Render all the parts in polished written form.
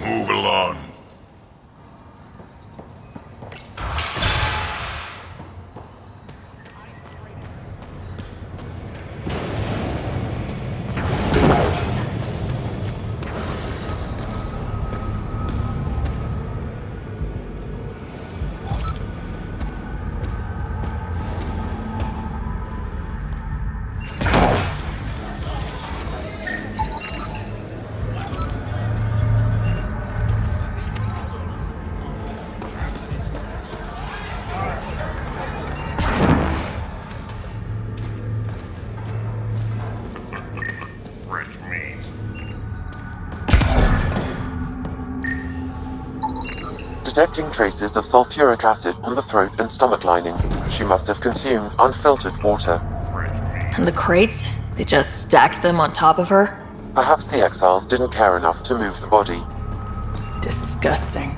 Move along. Detecting traces of sulfuric acid on the throat and stomach lining. She must have consumed unfiltered water. And the crates? They just stacked them on top of her? Perhaps the exiles didn't care enough to move the body. Disgusting.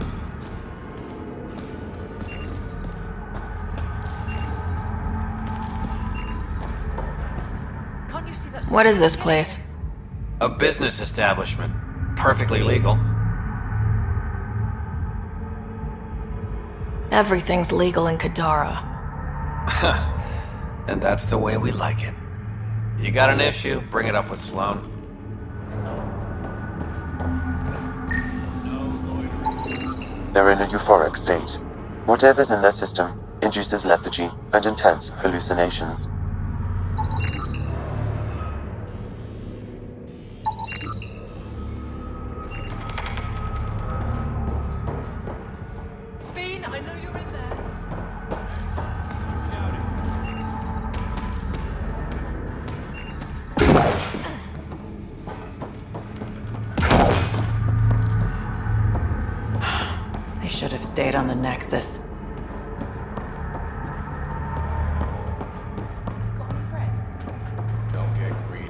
What is this place? A business establishment. Perfectly legal. Everything's legal in Kadara. And that's the way we like it. You got an issue, bring it up with Sloan. They're in a euphoric state. Whatever's in their system induces lethargy and intense hallucinations. I know you're in there. They should have stayed on the Nexus. Don't get greedy.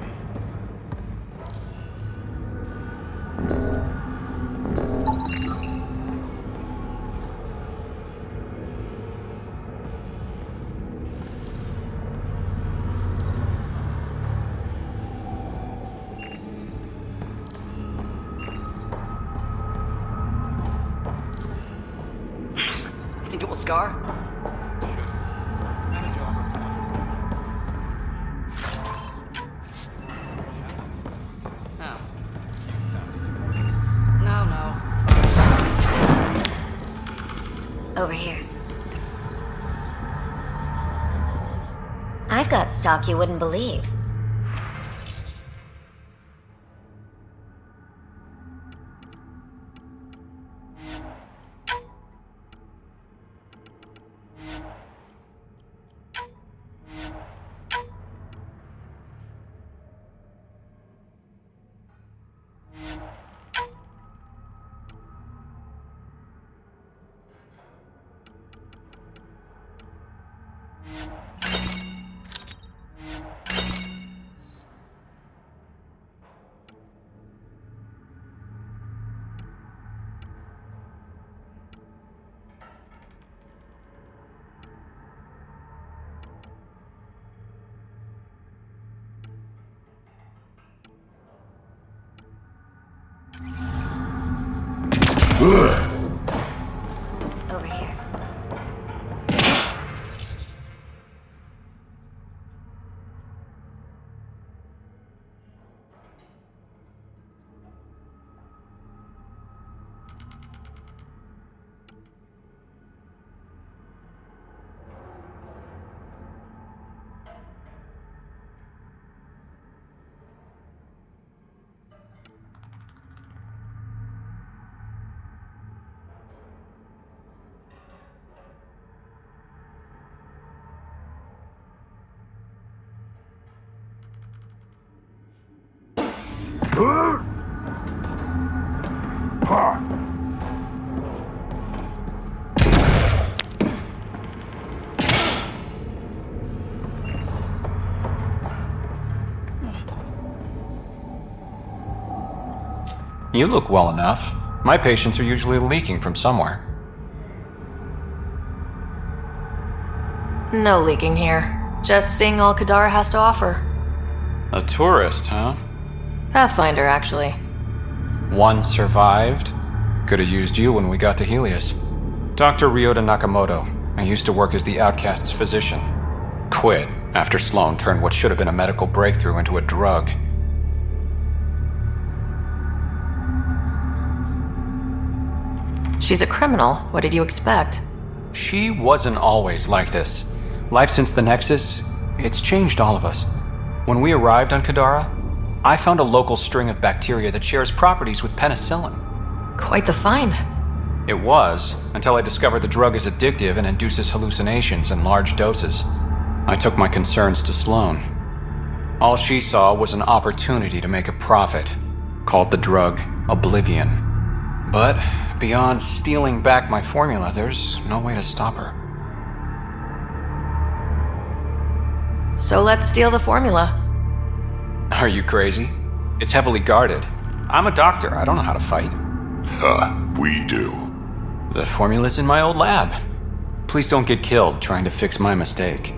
Think it will scar? Over here. I've got stock you wouldn't believe. Over here. You look well enough. My patients are usually leaking from somewhere. No leaking here. Just seeing all Kadara has to offer. A tourist, huh? Pathfinder, actually. One survived. Could have used you when we got to Heleus. Dr. Ryota Nakamoto. I used to work as the outcast's physician. Quit after Sloan turned what should have been a medical breakthrough into a drug. She's a criminal. What did you expect? She wasn't always like this. Life since the Nexus, it's changed all of us. When we arrived on Kadara, I found a local string of bacteria that shares properties with penicillin. Quite the find. It was, until I discovered the drug is addictive and induces hallucinations in large doses. I took my concerns to Sloan. All she saw was an opportunity to make a profit, called the drug Oblivion. But beyond stealing back my formula, there's no way to stop her. So let's steal the formula. Are you crazy? It's heavily guarded. I'm a doctor, I don't know how to fight. We do. The formula's in my old lab. Please don't get killed trying to fix my mistake.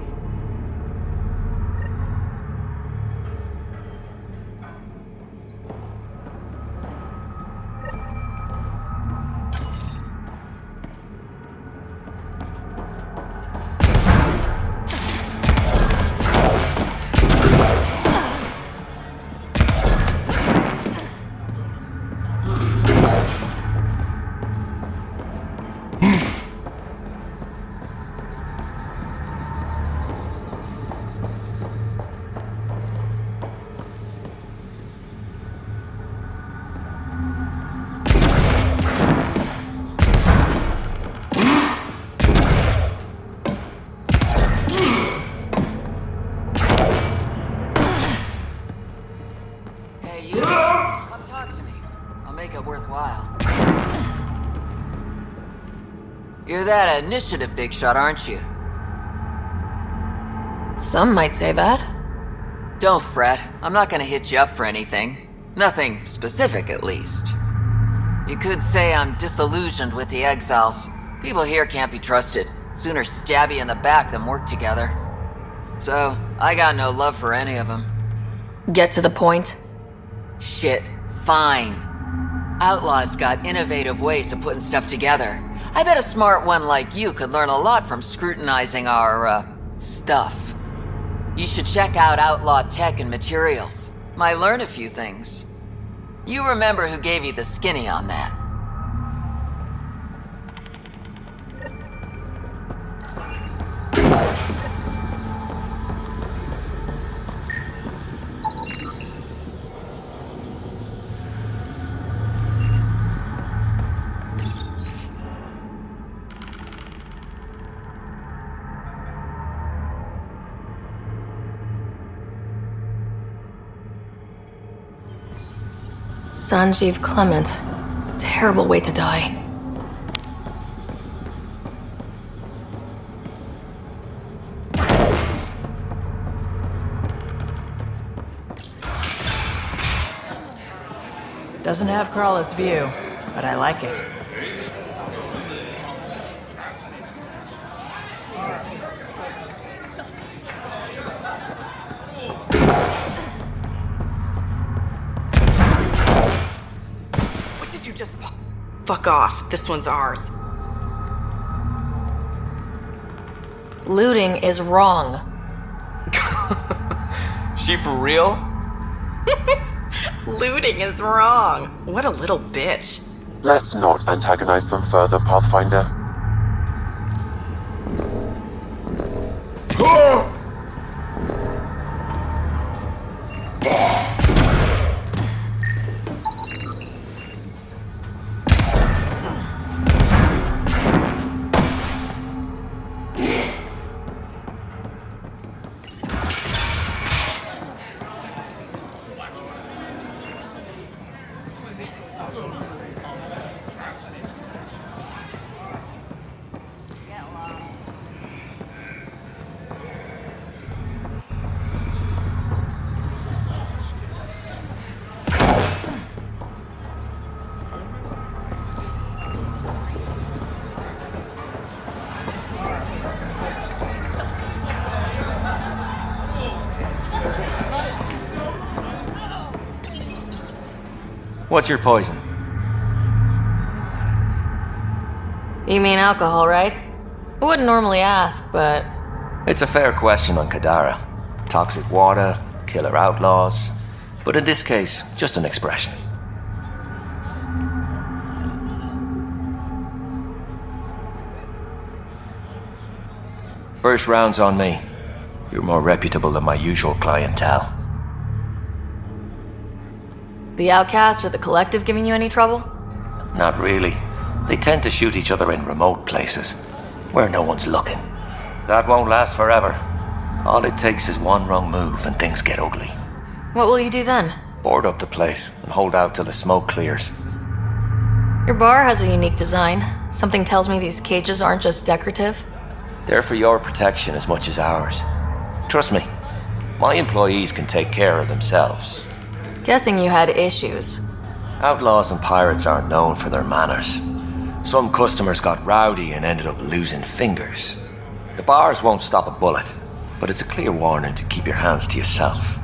You're that initiative big shot, aren't you? Some might say that. Don't fret. I'm not gonna hit you up for anything. Nothing specific, at least. You could say I'm disillusioned with the exiles. People here can't be trusted. Sooner stab you in the back than work together. So, I got no love for any of them. Get to the point. Shit, fine. Outlaws got innovative ways of putting stuff together. I bet a smart one like you could learn a lot from scrutinizing our, stuff. You should check out Outlaw Tech and Materials. Might learn a few things. You remember who gave you the skinny on that. Sanjeev Clement. Terrible way to die. Doesn't have Crawler's view, but I like it. What did you just... Fuck off. This one's ours. Looting is wrong. She for real? Looting is wrong. What a little bitch. Let's not antagonize them further, Pathfinder. What's your poison? You mean alcohol, right? I wouldn't normally ask, but... It's a fair question on Kadara. Toxic water, killer outlaws. But in this case, just an expression. First round's on me. You're more reputable than my usual clientele. The Outcast or the Collective giving you any trouble? Not really. They tend to shoot each other in remote places, where no one's looking. That won't last forever. All it takes is one wrong move and things get ugly. What will you do then? Board up the place and hold out till the smoke clears. Your bar has a unique design. Something tells me these cages aren't just decorative. They're for your protection as much as ours. Trust me, my employees can take care of themselves. Guessing you had issues. Outlaws and pirates aren't known for their manners. Some customers got rowdy and ended up losing fingers. The bars won't stop a bullet, but it's a clear warning to keep your hands to yourself.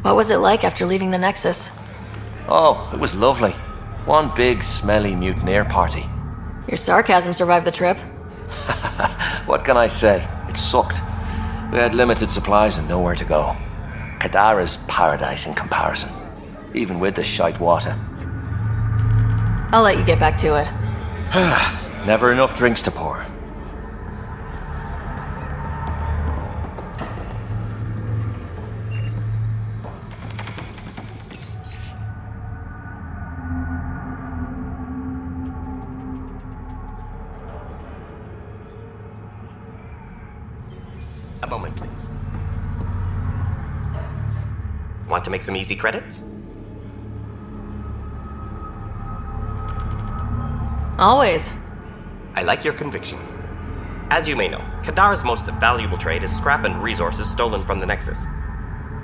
What was it like after leaving the Nexus? Oh, it was lovely. One big, smelly mutineer party. Your sarcasm survived the trip. What can I say? It sucked. We had limited supplies and nowhere to go. Kadara's paradise in comparison, even with the shite water. I'll let you get back to it. Never enough drinks to pour. A moment, please. Want to make some easy credits? Always. I like your conviction. As you may know, Kadara's most valuable trade is scrap and resources stolen from the Nexus.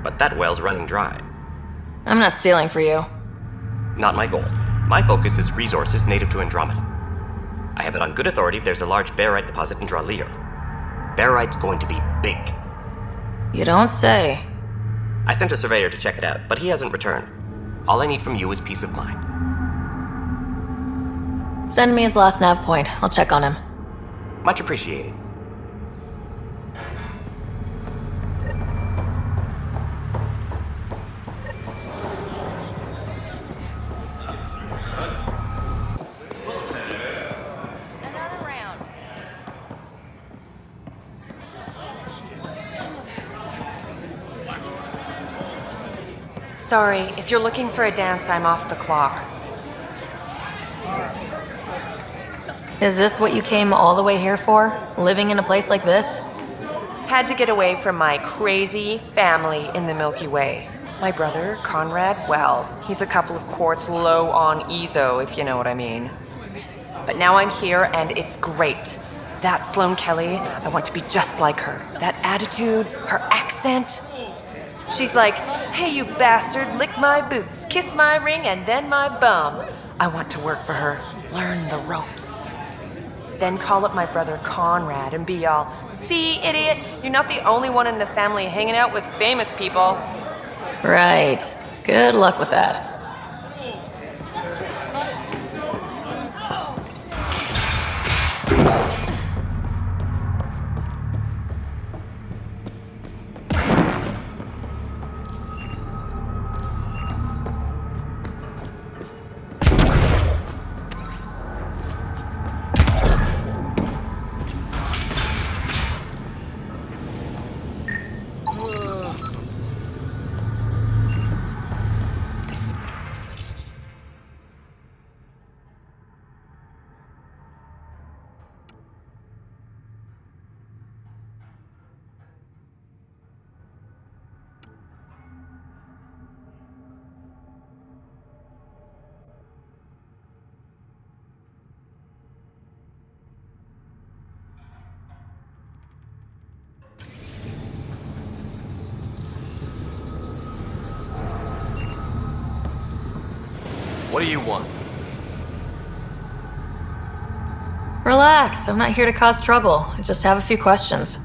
But that well's running dry. I'm not stealing for you. Not my goal. My focus is resources native to Andromeda. I have it on good authority there's a large barite deposit in Draleo. Barite's going to be big. You don't say. I sent a surveyor to check it out, but he hasn't returned. All I need from you is peace of mind. Send me his last nav point. I'll check on him. Much appreciated. Another round. Sorry, if you're looking for a dance, I'm off the clock. Is this what you came all the way here for? Living in a place like this? Had to get away from my crazy family in the Milky Way. My brother, Conrad, well, he's a couple of quarts low on EZO, if you know what I mean. But now I'm here, and it's great. That Sloane Kelly, I want to be just like her. That attitude, her accent. She's like, hey, you bastard, lick my boots, kiss my ring, and then my bum. I want to work for her, learn the ropes. Then call up my brother Conrad and be all, see, idiot, you're not the only one in the family hanging out with famous people. Right. Good luck with that. What do you want? Relax. I'm not here to cause trouble. I just have a few questions.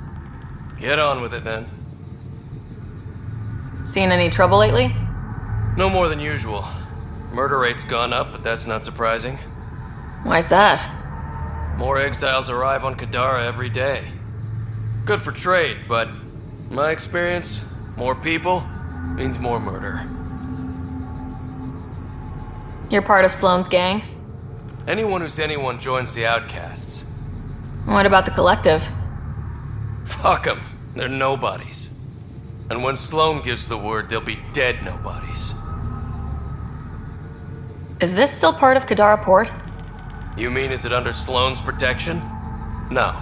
Get on with it then. Seen any trouble lately? No more than usual. Murder rate's gone up, but that's not surprising. Why's that? More exiles arrive on Kadara every day. Good for trade, but in my experience, more people means more murder. You're part of Sloane's gang? Anyone who's anyone joins the outcasts. What about the collective? Fuck them. They're nobodies. And when Sloane gives the word, they'll be dead nobodies. Is this still part of Kadara Port? You mean is it under Sloane's protection? No.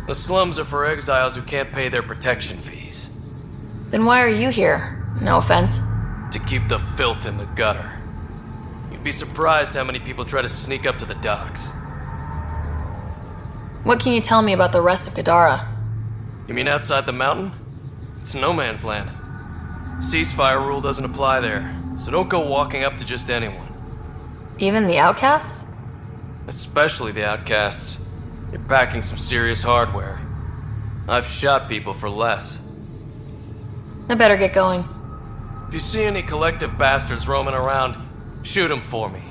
The slums are for exiles who can't pay their protection fees. Then why are you here? No offense. To keep the filth in the gutter. You'd be surprised how many people try to sneak up to the docks. What can you tell me about the rest of Kadara? You mean outside the mountain? It's no man's land. Ceasefire rule doesn't apply there, so don't go walking up to just anyone. Even the outcasts? Especially the outcasts. You're packing some serious hardware. I've shot people for less. I better get going. If you see any collective bastards roaming around, shoot them for me.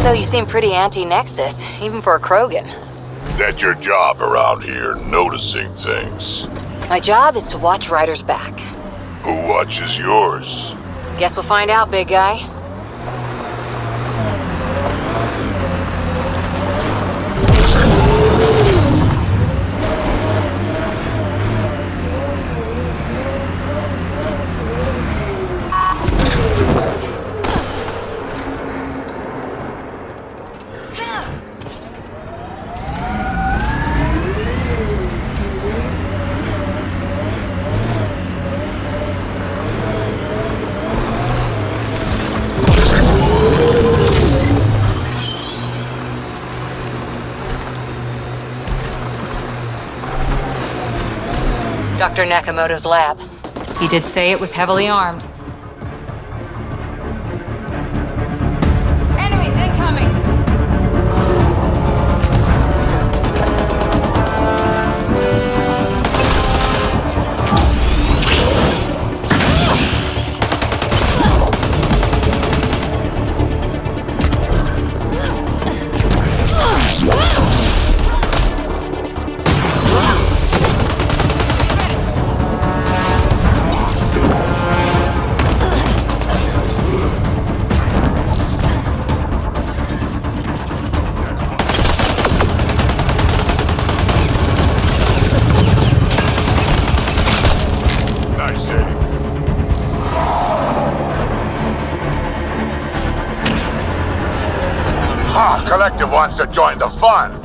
So you seem pretty anti-Nexus, even for a Krogan. That's your job around here, noticing things. My job is to watch Ryder's back. Who watches yours? Guess we'll find out, big guy. Dr. Nakamoto's lab. He did say it was heavily armed. Enemies incoming! Collective wants to join the fun.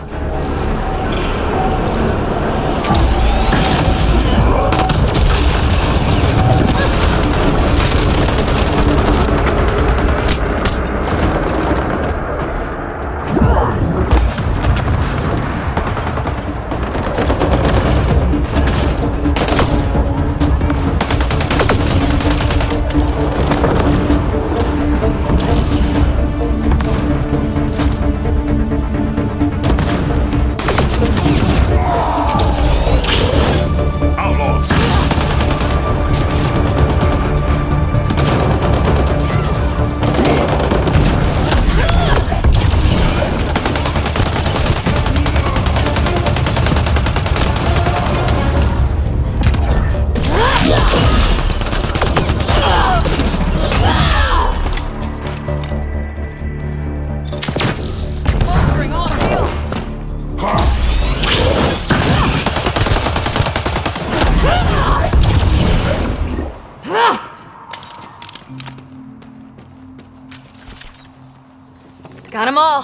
Got 'em all.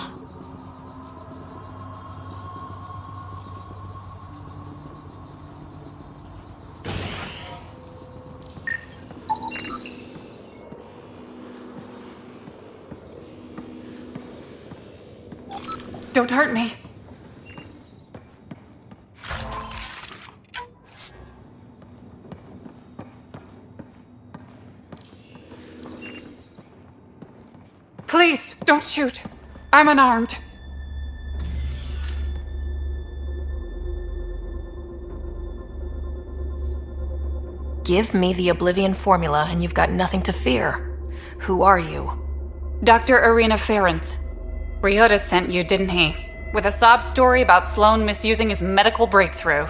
Don't hurt me. Please, don't shoot. I'm unarmed. Give me the Oblivion formula and you've got nothing to fear. Who are you? Dr. Arena Ferenth. Ryder sent you, didn't he? With a sob story about Sloan misusing his medical breakthrough.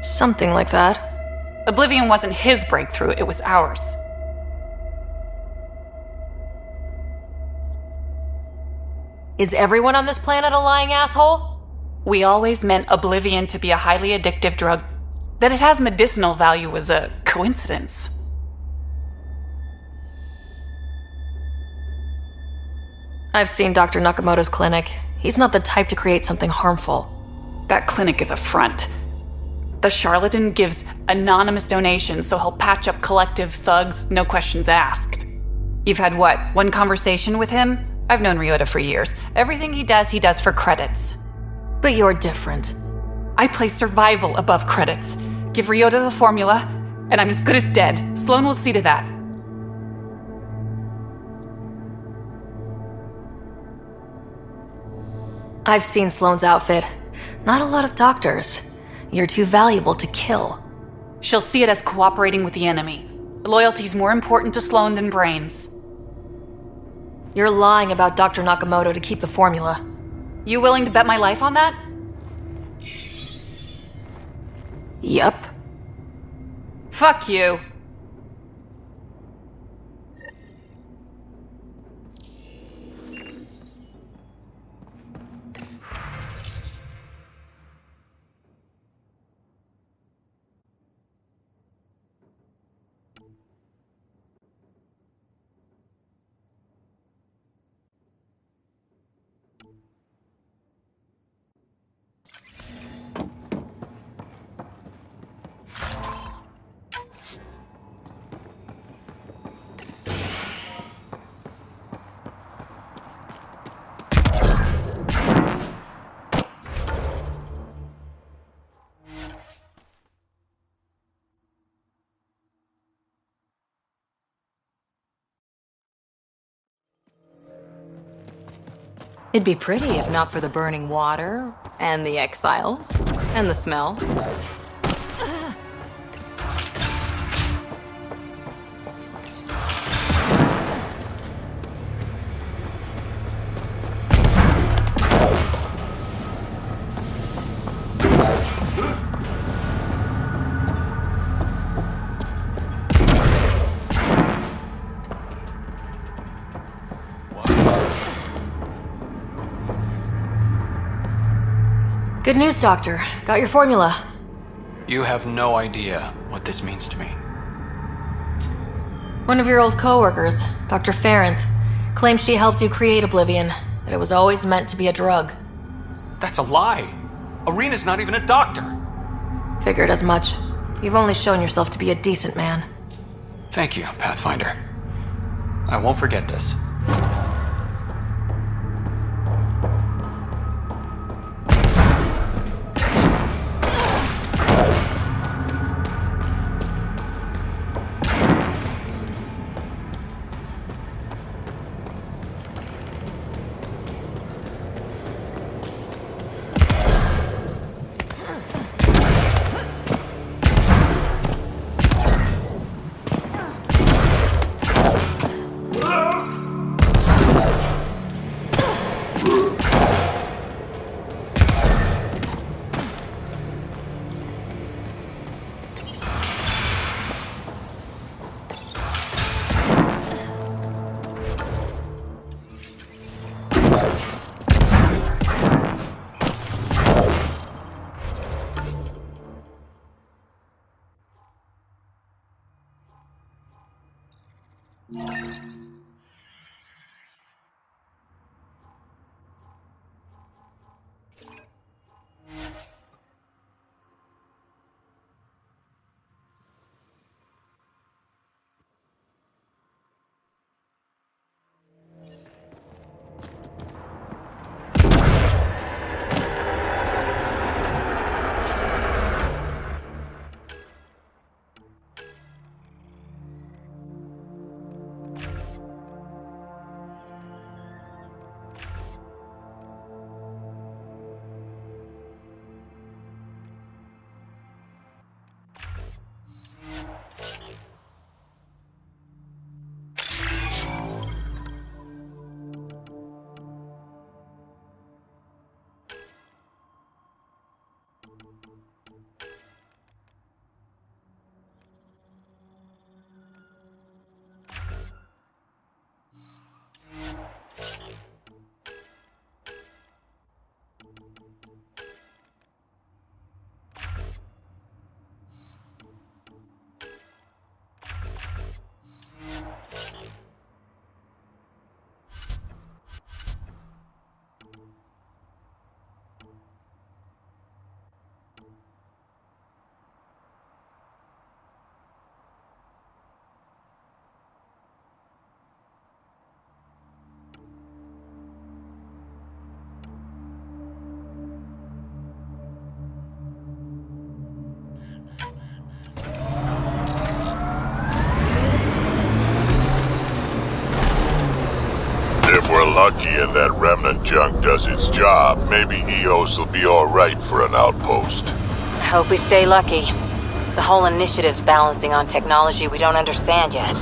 Something like that. Oblivion wasn't his breakthrough, it was ours. Is everyone on this planet a lying asshole? We always meant Oblivion to be a highly addictive drug. That it has medicinal value was a coincidence. I've seen Dr. Nakamoto's clinic. He's not the type to create something harmful. That clinic is a front. The charlatan gives anonymous donations so he'll patch up collective thugs, no questions asked. You've had what, one conversation with him? I've known Ryota for years. Everything he does for credits. But you're different. I place survival above credits. Give Ryota the formula, and I'm as good as dead. Sloan will see to that. I've seen Sloane's outfit. Not a lot of doctors. You're too valuable to kill. She'll see it as cooperating with the enemy. Loyalty's more important to Sloan than brains. You're lying about Dr. Nakamoto to keep the formula. You willing to bet my life on that? Yup. Fuck you. It'd be pretty if not for the burning water, and the exiles, and the smell. Good news, Doctor. Got your formula. You have no idea what this means to me. One of your old coworkers, Dr. Ferenth, claims she helped you create Oblivion, that it was always meant to be a drug. That's a lie. Arena's not even a doctor. Figured as much. You've only shown yourself to be a decent man. Thank you, Pathfinder. I won't forget this. we're lucky and that remnant junk does its job, maybe Eos will be alright for an outpost. I hope we stay lucky. The whole initiative's balancing on technology we don't understand yet.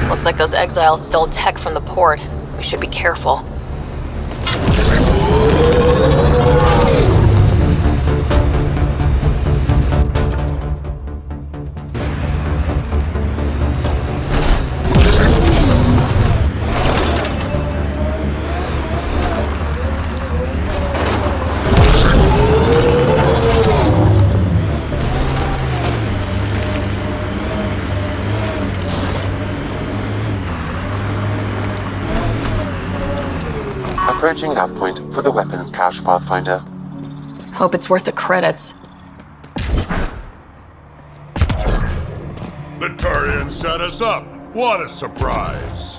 Looks like those exiles stole tech from the port. We should be careful. Approaching that point for the weapons cache, Pathfinder. Hope it's worth the credits. The Turians set us up. What a surprise.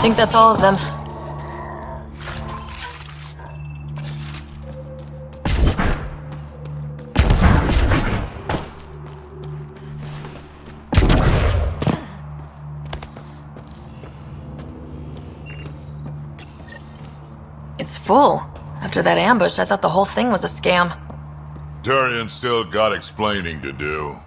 think that's all of them. It's full. After that ambush, I thought the whole thing was a scam. Turian's still got explaining to do.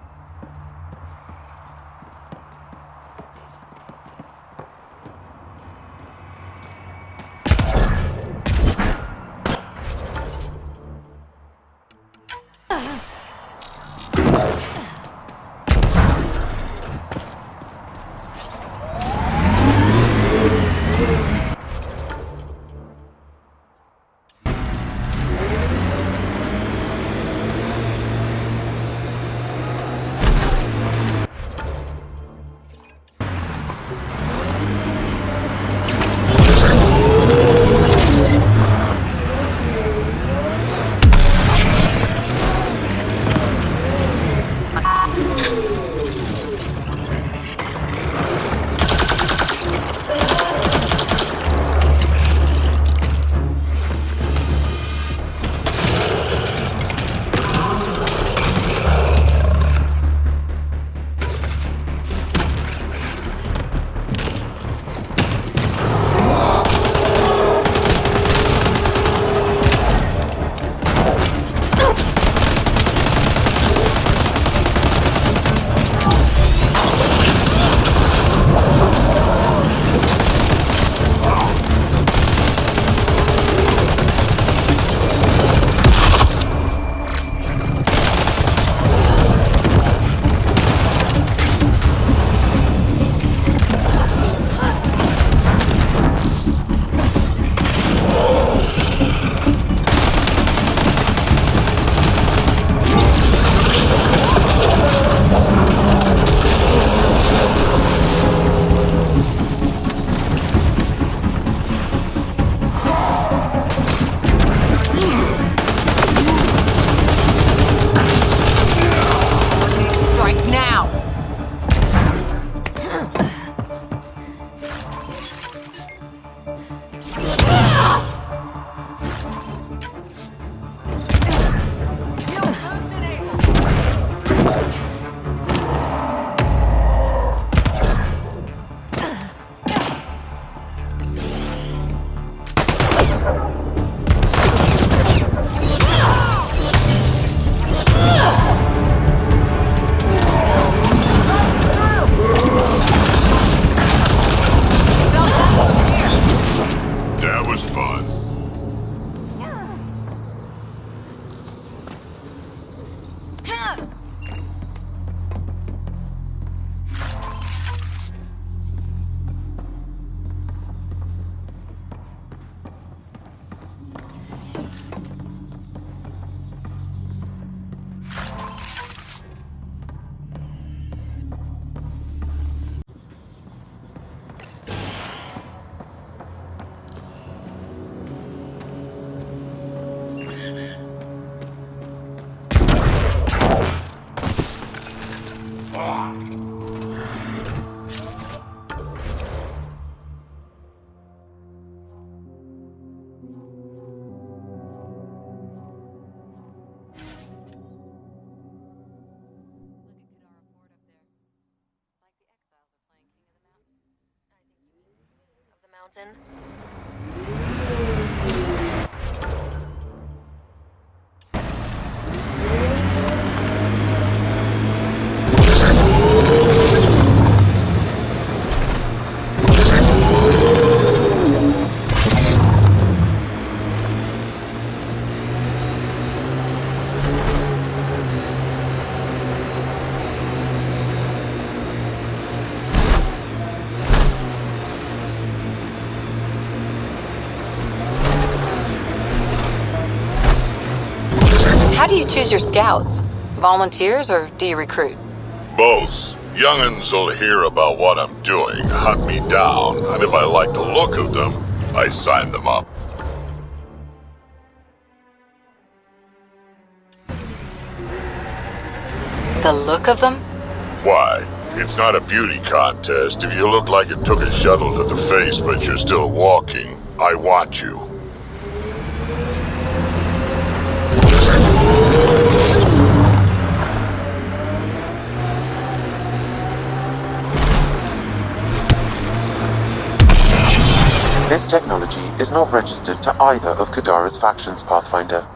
Mountain. How do you choose your scouts? Volunteers or do you recruit? Both. Young'uns will hear about what I'm doing, hunt me down, and if I like the look of them, I sign them up. The look of them? Why? It's not a beauty contest. If you look like it took a shuttle to the face, but you're still walking, I want you. This technology is not registered to either of Kadara's factions, Pathfinder.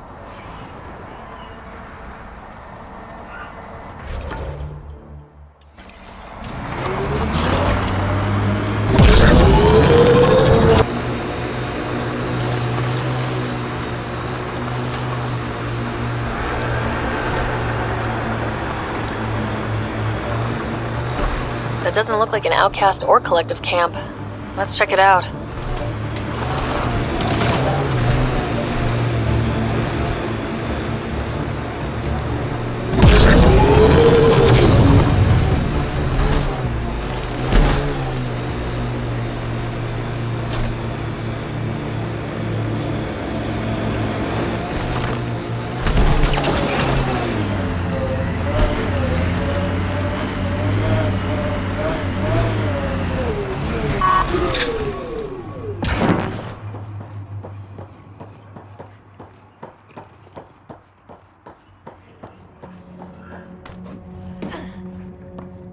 That doesn't look like an outcast or collective camp. Let's check it out.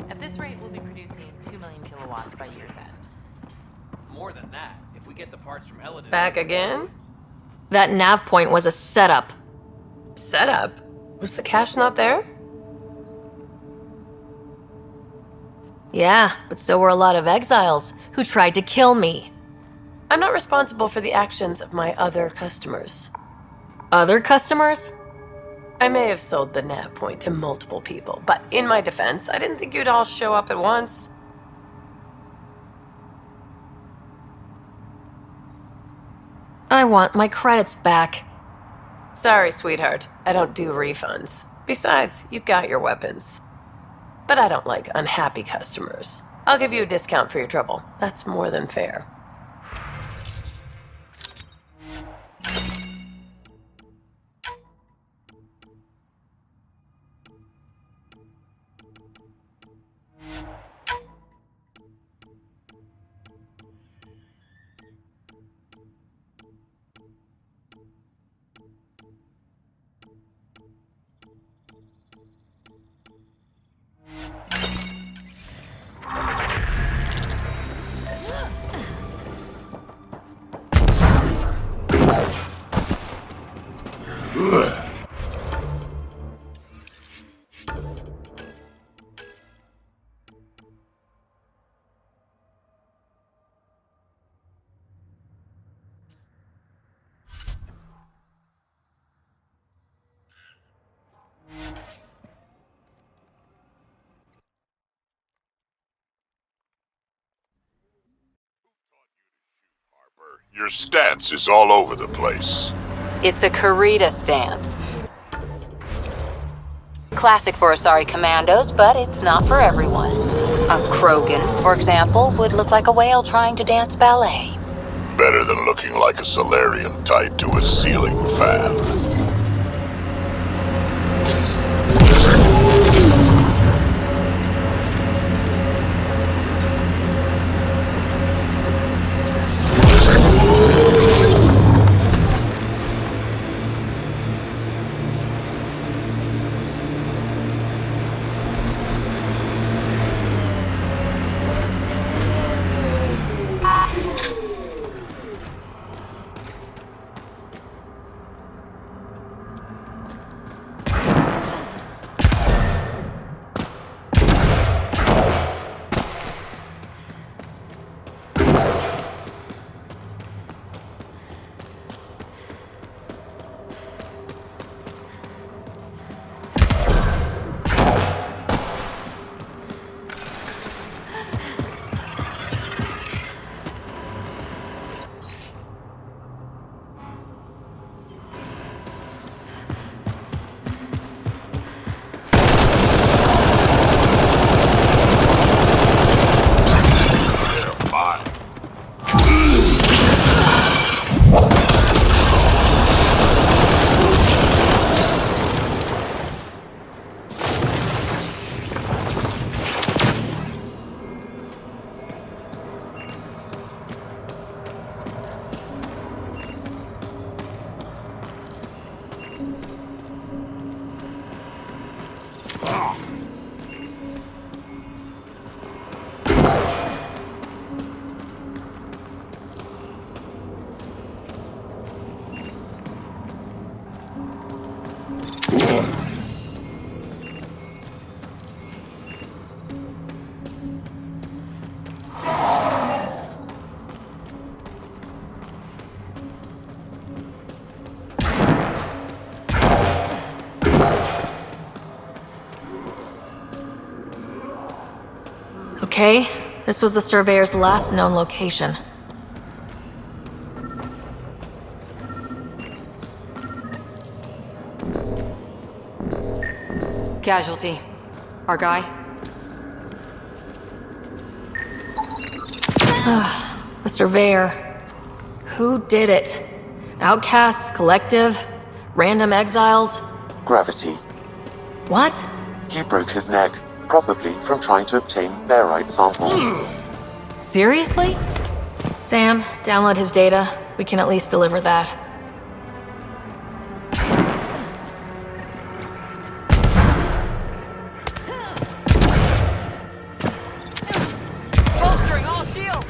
At this rate, we'll be producing 2 million kilowatts by year's end. More than that, if we get the parts from Eladin. Back again? That nav point was a setup. Setup? Was the cache not there? Yeah, but so were a lot of exiles who tried to kill me. I'm not responsible for the actions of my other customers. Other customers? I may have sold the nav point to multiple people, but in my defense, I didn't think you'd all show up at once. I want my credits back. Sorry, sweetheart. I don't do refunds. Besides, you got your weapons. But I don't like unhappy customers. I'll give you a discount for your trouble. That's more than fair. Your stance is all over the place. It's a Karita stance. Classic for Asari commandos, but it's not for everyone. A Krogan, for example, would look like a whale trying to dance ballet. Better than looking like a Solarian tied to a ceiling fan. Okay, this was the surveyor's last known location. Casualty. Our guy? The surveyor. Who did it? Outcasts, collective, random exiles? Gravity. What? He broke his neck, probably from trying to obtain barite samples. Seriously? Sam, download his data. We can at least deliver that. Bolstering all shields!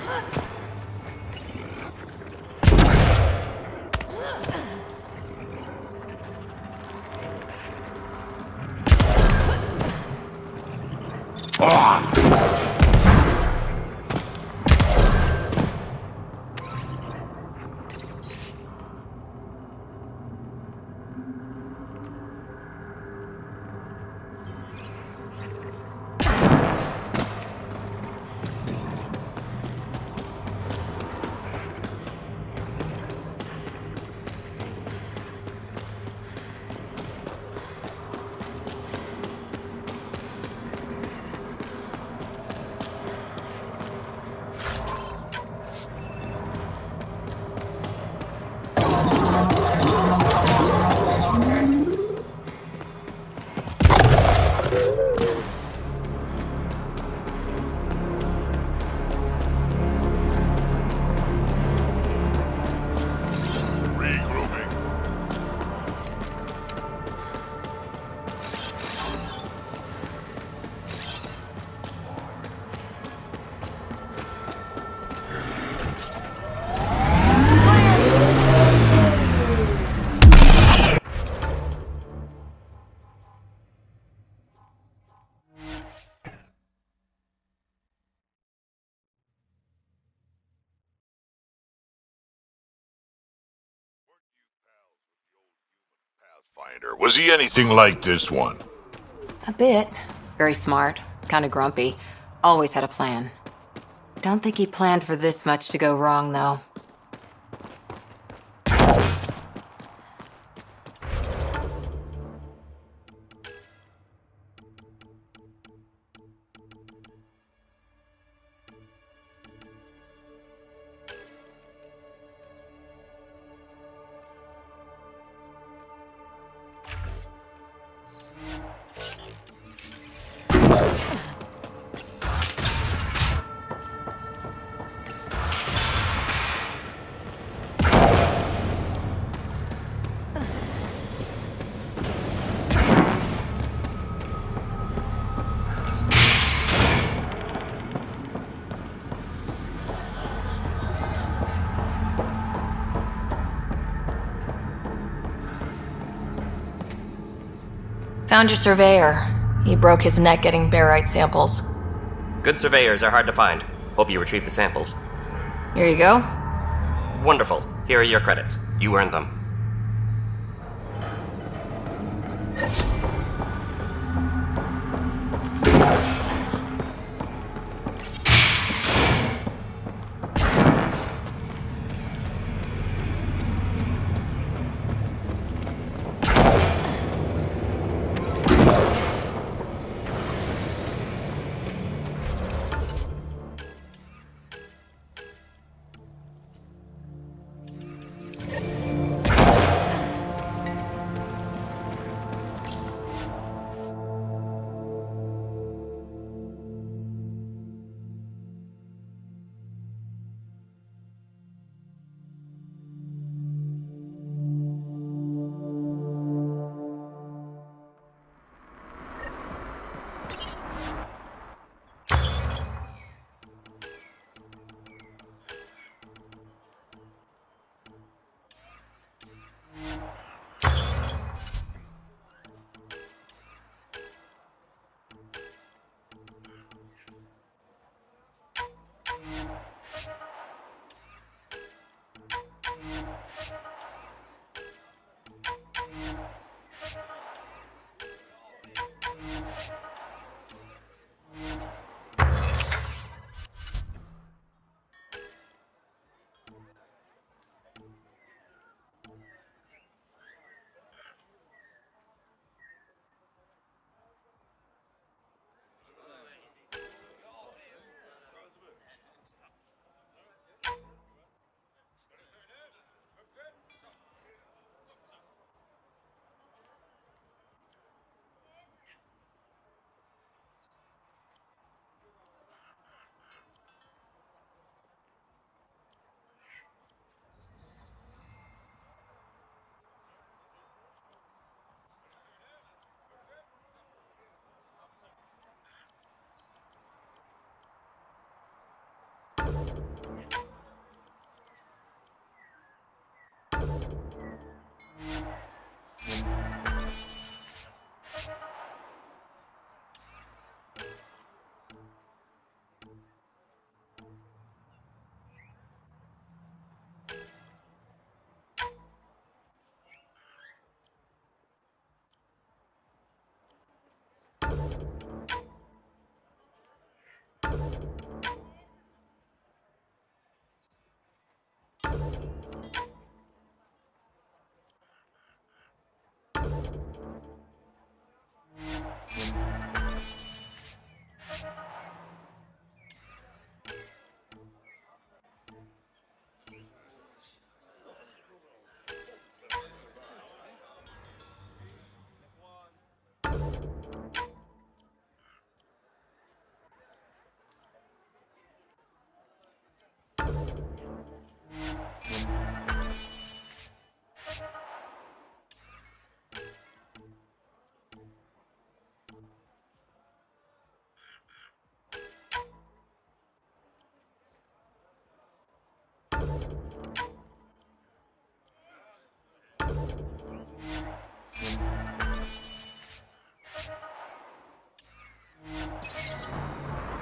Was he anything like this one? A bit. Very smart. Kind of grumpy. Always had a plan. Don't think he planned for this much to go wrong, though. Found your surveyor. He broke his neck getting barite samples. Good surveyors are hard to find. Hope you retrieved the samples. Here you go. Wonderful. Here are your credits. You earned them.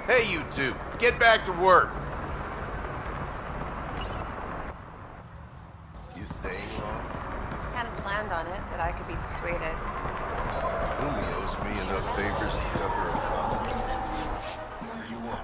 Hey, you two, get back to work. You staying long? Hadn't planned on it, but I could be persuaded. Umi owes me enough favors to cover a cost. What do you want?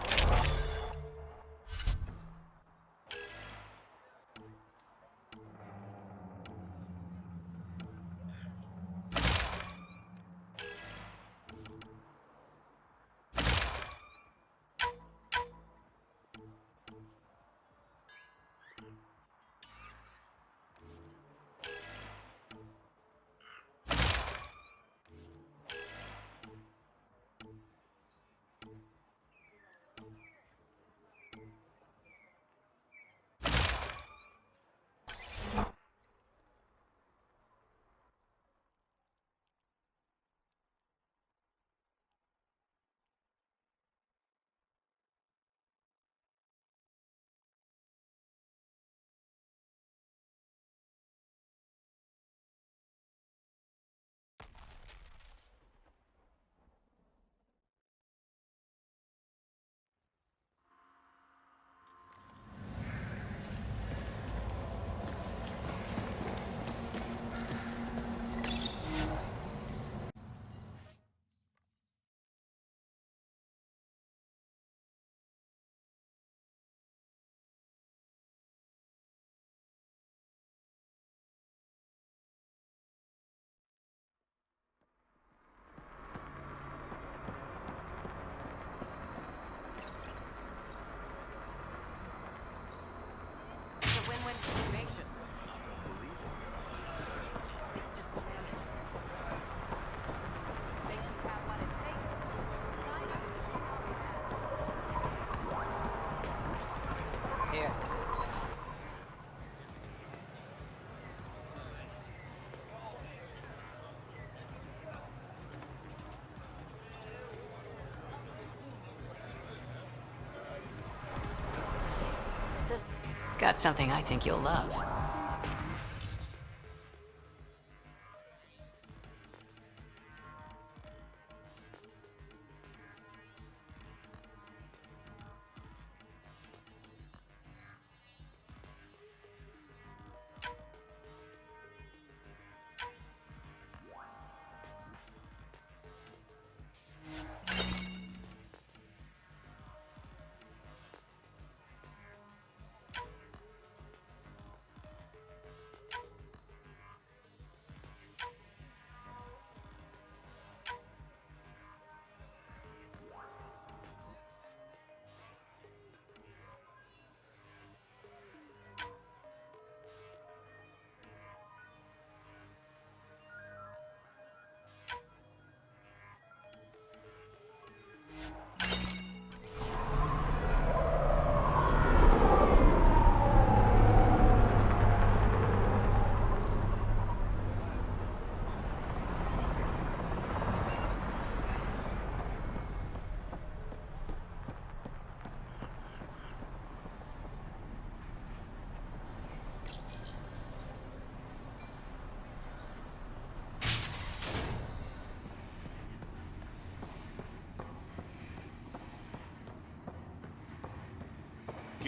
Got something I think you'll love.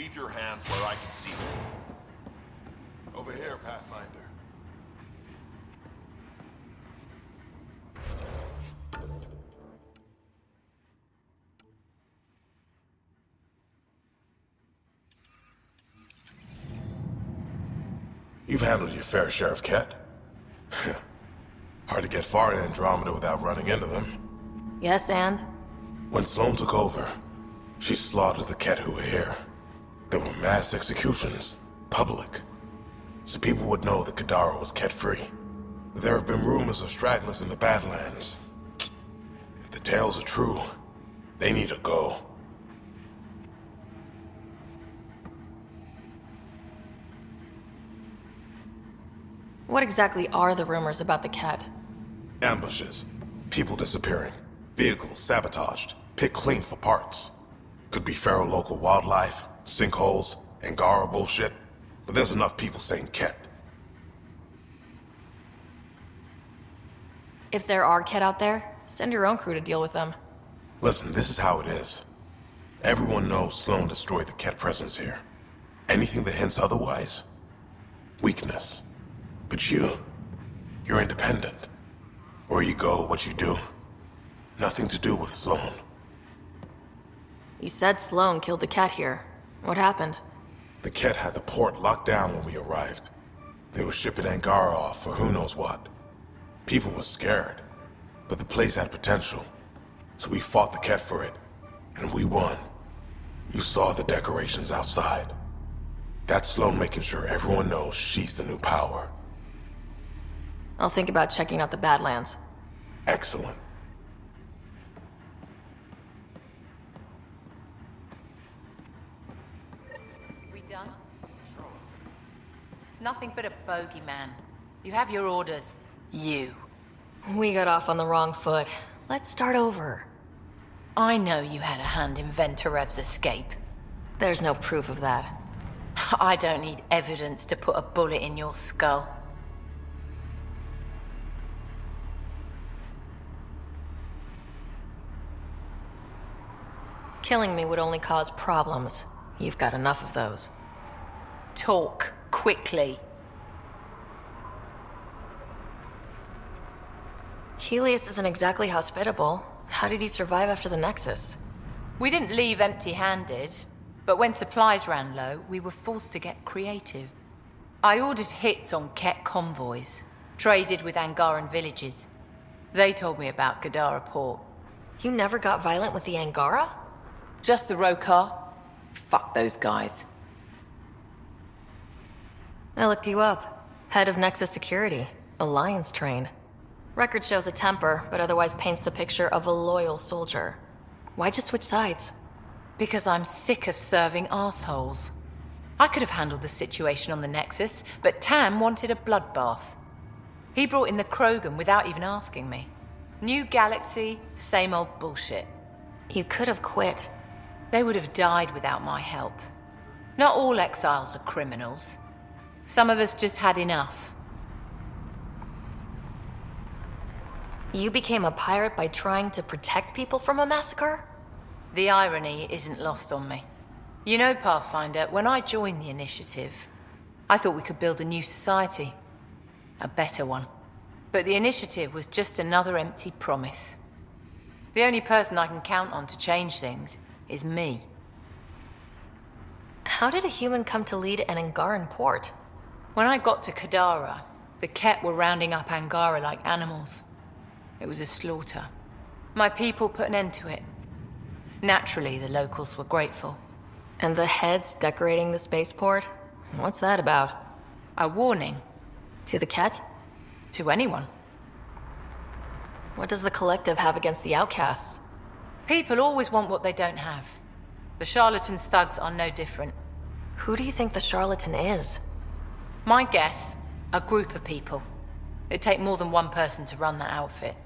Leave your hands where I can see them. Over here, Pathfinder. You've handled your fair share of Ket. Hard to get far in Andromeda without running into them. Yes, and? When Sloane took over, she slaughtered the Ket who were here. There were mass executions, public. So people would know that Kadara was Ket-free. But there have been rumors of stragglers in the Badlands. If the tales are true, they need to go. What exactly are the rumors about the Ket? Ambushes, people disappearing, vehicles sabotaged, picked clean for parts. Could be feral local wildlife, sinkholes, Angara bullshit, but there's enough people saying Ket. If there are Ket out there, send your own crew to deal with them. Listen, this is how it is. Everyone knows Sloane destroyed the Ket presence here. Anything that hints otherwise, weakness. But you're independent. Where you go, what you do. Nothing to do with Sloane. You said Sloane killed the Ket here. What happened? The Ket had the port locked down when we arrived. They were shipping Angara off for who knows what. People were scared, but the place had potential. So we fought the Ket for it, and we won. You saw the decorations outside. That's Sloane making sure everyone knows she's the new power. I'll think about checking out the Badlands. Excellent. We done? It's nothing but a bogeyman. You have your orders. You. We got off on the wrong foot. Let's start over. I know you had a hand in Venturev's escape. There's no proof of that. I don't need evidence to put a bullet in your skull. Killing me would only cause problems. You've got enough of those. Talk, quickly. Heleus isn't exactly hospitable. How did he survive after the Nexus? We didn't leave empty-handed, but when supplies ran low, we were forced to get creative. I ordered hits on Ket convoys, traded with Angaran villages. They told me about Kadara port. You never got violent with the Angara? Just the Rokar. Fuck those guys. I looked you up. Head of Nexus Security. Alliance trained. Record shows a temper, but otherwise paints the picture of a loyal soldier. Why'd you switch sides? Because I'm sick of serving assholes. I could have handled the situation on the Nexus, but Tam wanted a bloodbath. He brought in the Krogan without even asking me. New galaxy, same old bullshit. You could have quit. They would have died without my help. Not all exiles are criminals. Some of us just had enough. You became a pirate by trying to protect people from a massacre? The irony isn't lost on me. You know, Pathfinder, when I joined the Initiative, I thought we could build a new society. A better one. But the Initiative was just another empty promise. The only person I can count on to change things is me. How did a human come to lead an Angaran port? When I got to Kadara, the Ket were rounding up Angara like animals. It was a slaughter. My people put an end to it. Naturally, the locals were grateful. And the heads decorating the spaceport? What's that about? A warning. To the Ket? To anyone. What does the Collective have against the outcasts? People always want what they don't have. The charlatans' thugs are no different. Who do you think the charlatan is? My guess, a group of people. It'd take more than one person to run that outfit.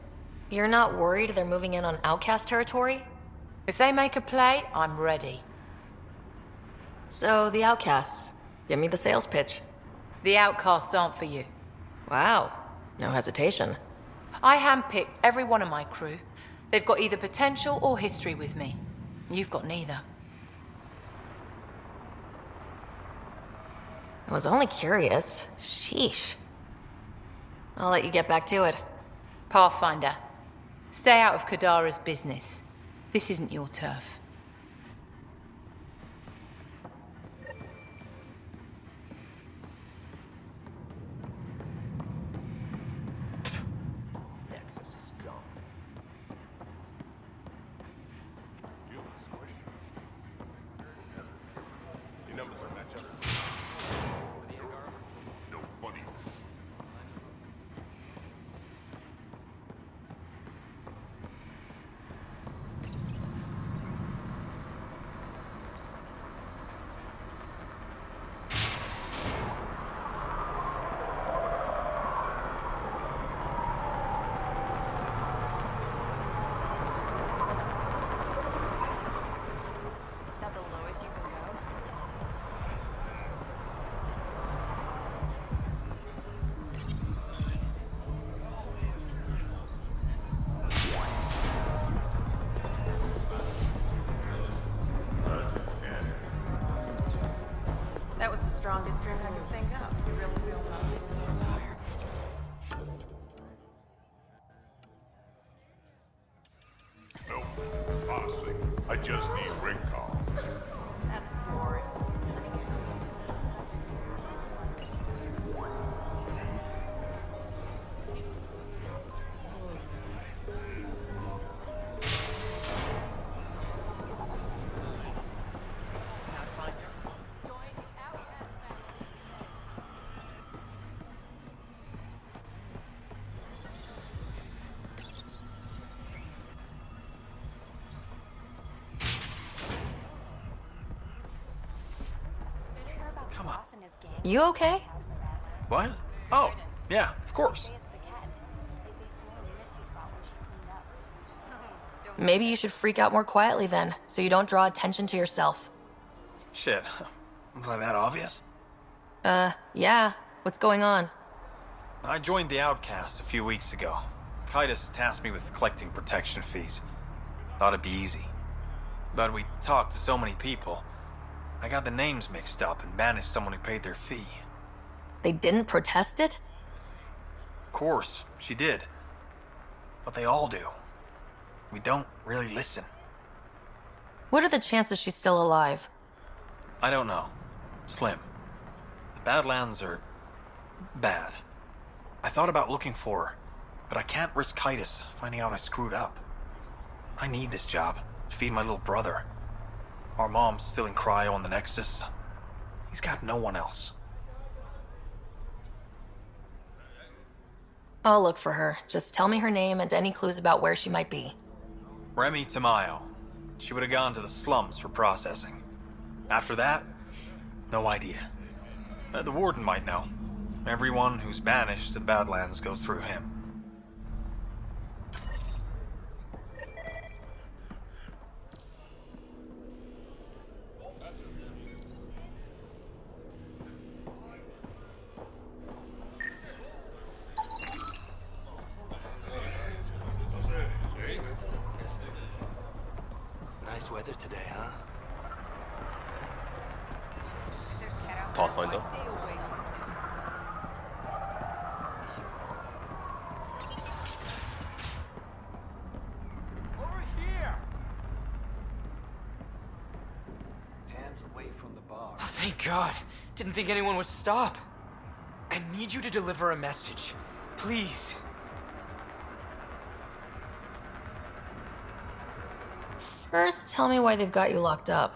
You're not worried they're moving in on outcast territory? If they make a play, I'm ready. So, the outcasts. Give me the sales pitch. The outcasts aren't for you. Wow. No hesitation. I handpicked every one of my crew. They've got either potential or history with me. You've got neither. I was only curious. Sheesh. I'll let you get back to it. Pathfinder, stay out of Kadara's business. This isn't your turf. That was the strongest drink I could think of. You really feel so tired. No, honestly, I just need ring call. That's boring. You okay? What? Oh, yeah, of course. Maybe you should freak out more quietly then, so you don't draw attention to yourself. Shit. Was I that obvious? Yeah. What's going on? I joined the Outcasts a few weeks ago. Kytus tasked me with collecting protection fees. Thought it'd be easy. But we talked to so many people. I got the names mixed up and banished someone who paid their fee. They didn't protest it? Of course, she did. But they all do. We don't really listen. What are the chances she's still alive? I don't know. Slim. The Badlands are bad. I thought about looking for her, but I can't risk Kytus finding out I screwed up. I need this job to feed my little brother. Our mom's still in cryo on the Nexus. He's got no one else. I'll look for her. Just tell me her name and any clues about where she might be. Remy Tamayo. She would have gone to the slums for processing. After that, no idea. The warden might know. Everyone who's banished to the Badlands goes through him. Nice weather today, huh? Pathfinder. Over here! Hands away from the bar. Oh, thank God. Didn't think anyone would stop. I need you to deliver a message. Please. First, tell me why they've got you locked up.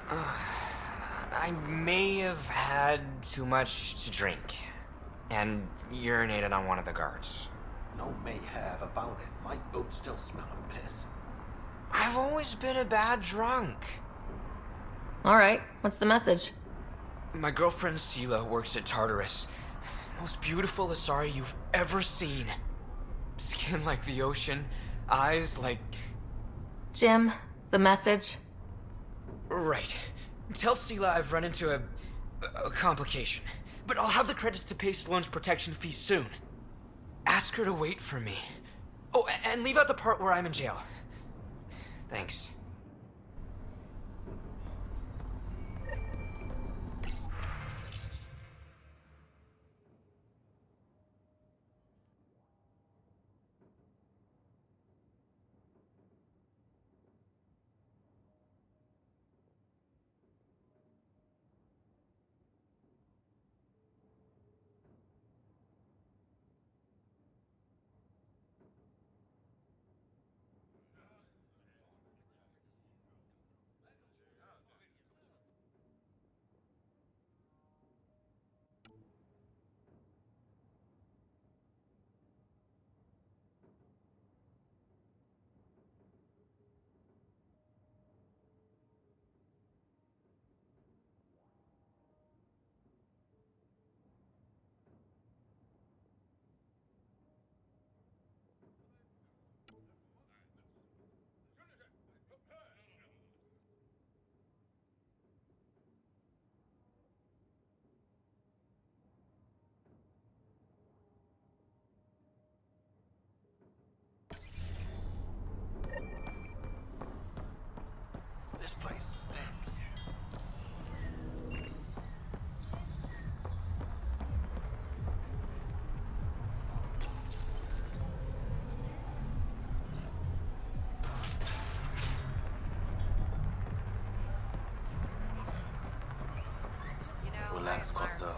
I may have had too much to drink. And urinated on one of the guards. No may have about it. My boots still smell of piss. I've always been a bad drunk. Alright, what's the message? My girlfriend Sela works at Tartarus. Most beautiful Asari you've ever seen. Skin like the ocean, eyes like... Jim, the message? Right. Tell Sela I've run into a complication. But I'll have the credits to pay Sloane's protection fee soon. Ask her to wait for me. Oh, and leave out the part where I'm in jail. Thanks. Max Costa.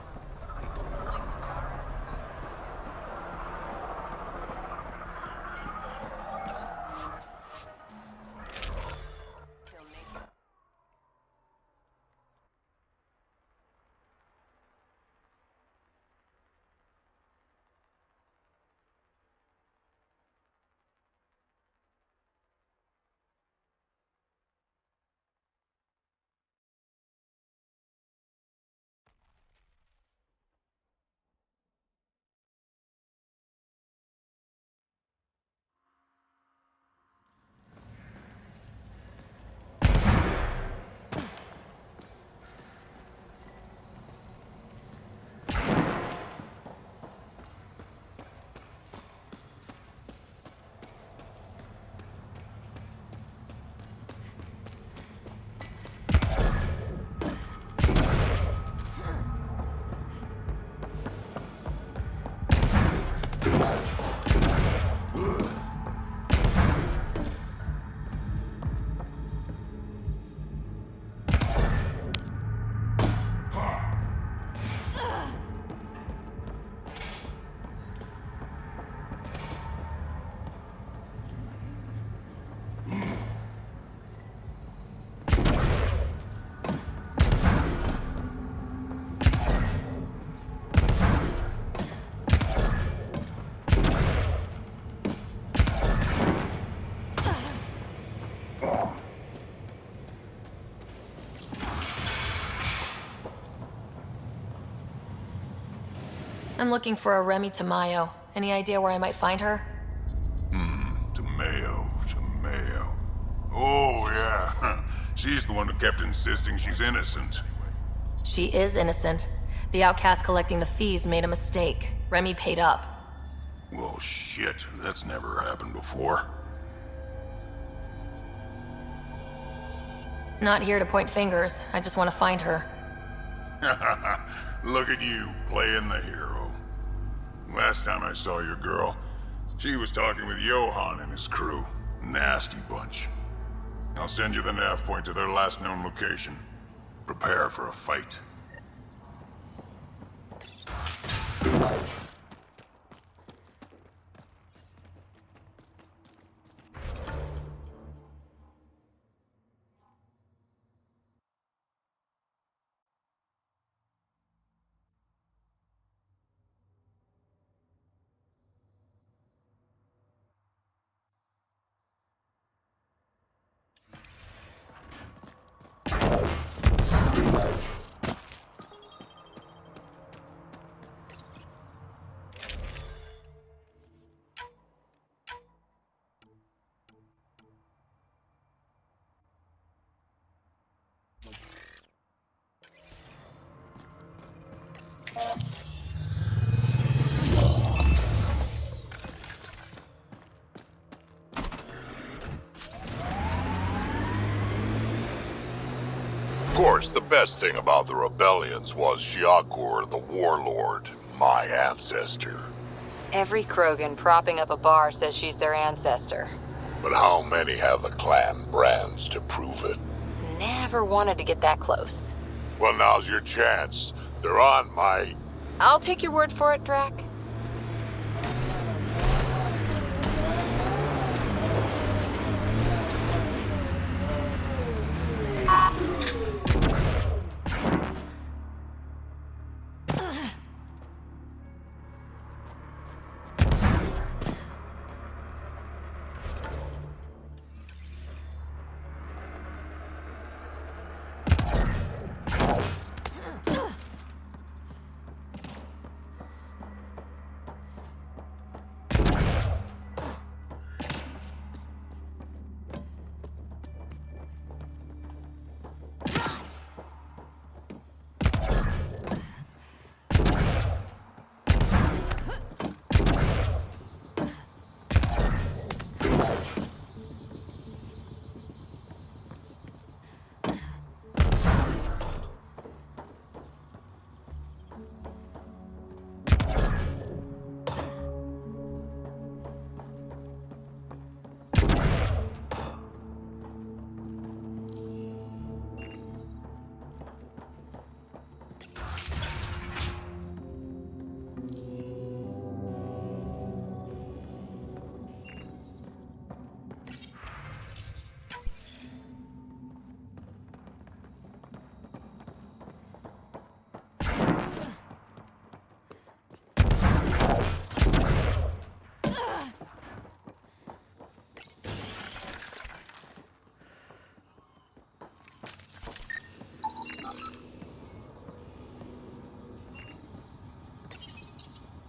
I'm looking for a Remy Tamayo. Any idea where I might find her? Tamayo. Oh, yeah. She's the one who kept insisting she's innocent. She is innocent. The outcast collecting the fees made a mistake. Remy paid up. Well, shit. That's never happened before. Not here to point fingers. I just want to find her. Look at you, playing the hero. Last time I saw your girl, she was talking with Johan and his crew. Nasty bunch. I'll send you the nav point to their last known location. Prepare for a fight. Of course, the best thing about the rebellions was Shiakur the Warlord, my ancestor. Every Krogan propping up a bar says she's their ancestor. But how many have the clan brands to prove it? Never wanted to get that close. Well, now's your chance. They're on my... I'll take your word for it, Drac.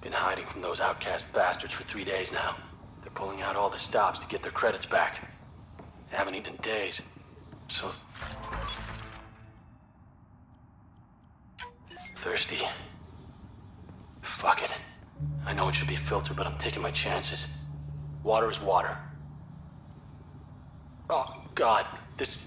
Been hiding from those outcast bastards for 3 days now. They're pulling out all the stops to get their credits back. They haven't eaten in days, so... thirsty. Fuck it. I know it should be filtered, but I'm taking my chances. Water is water. Oh, God. This...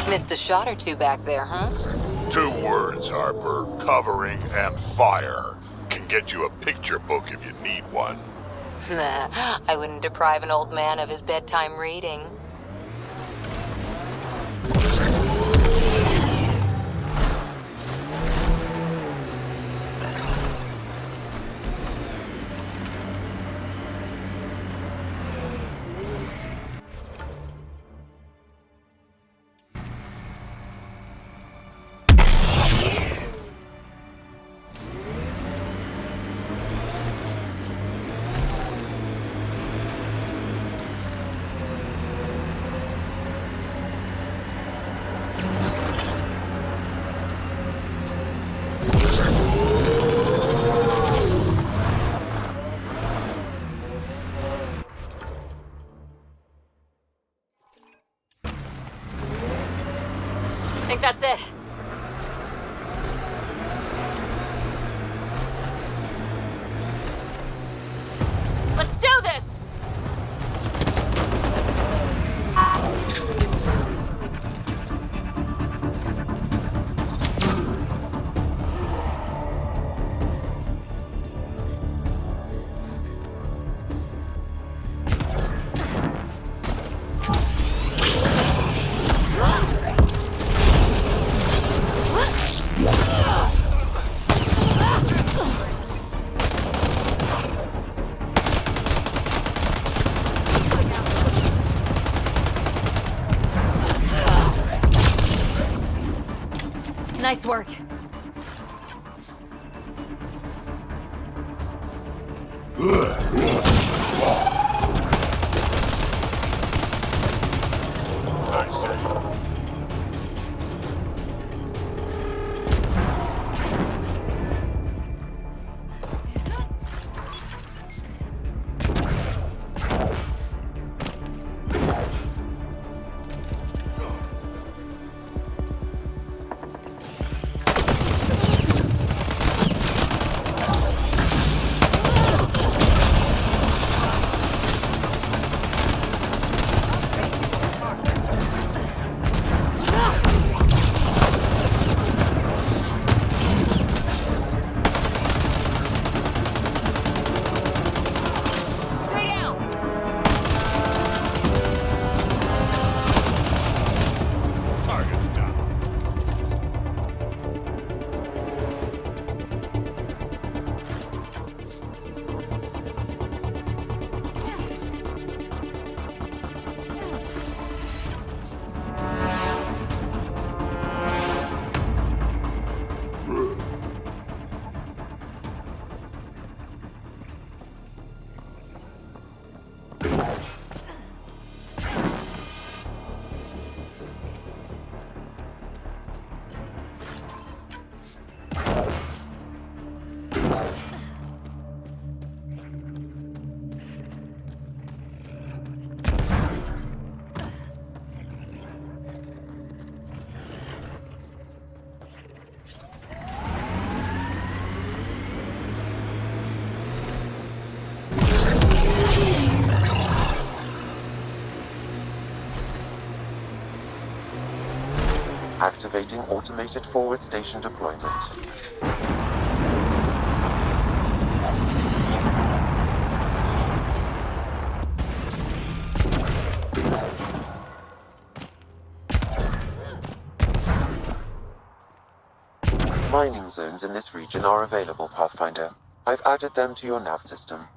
Missed a shot or two back there, huh? 2 words, Harper. Covering and fire. Can get you a picture book if you need one. Nah, I wouldn't deprive an old man of his bedtime reading. I think that's it. Let's do this! Nice work. Activating automated forward station deployment. Mining zones in this region are available, Pathfinder. I've added them to your nav system.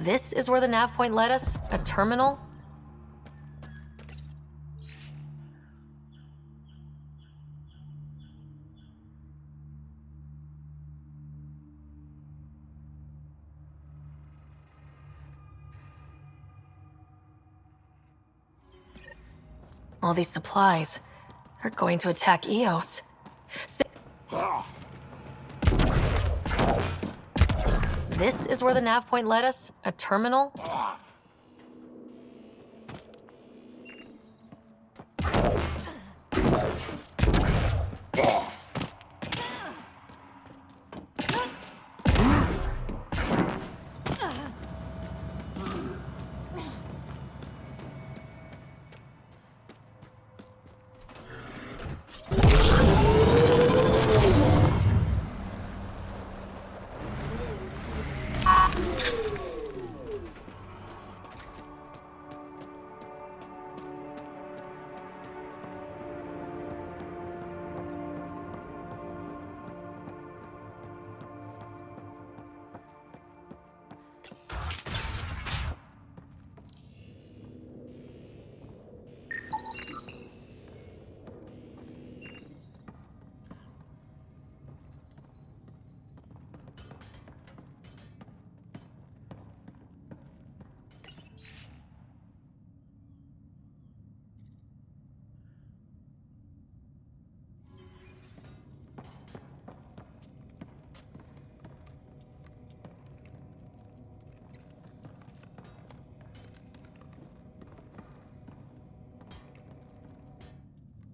This is where the nav point led us? A terminal? All these supplies are going to attack Eos. This is where the nav point led us? A terminal?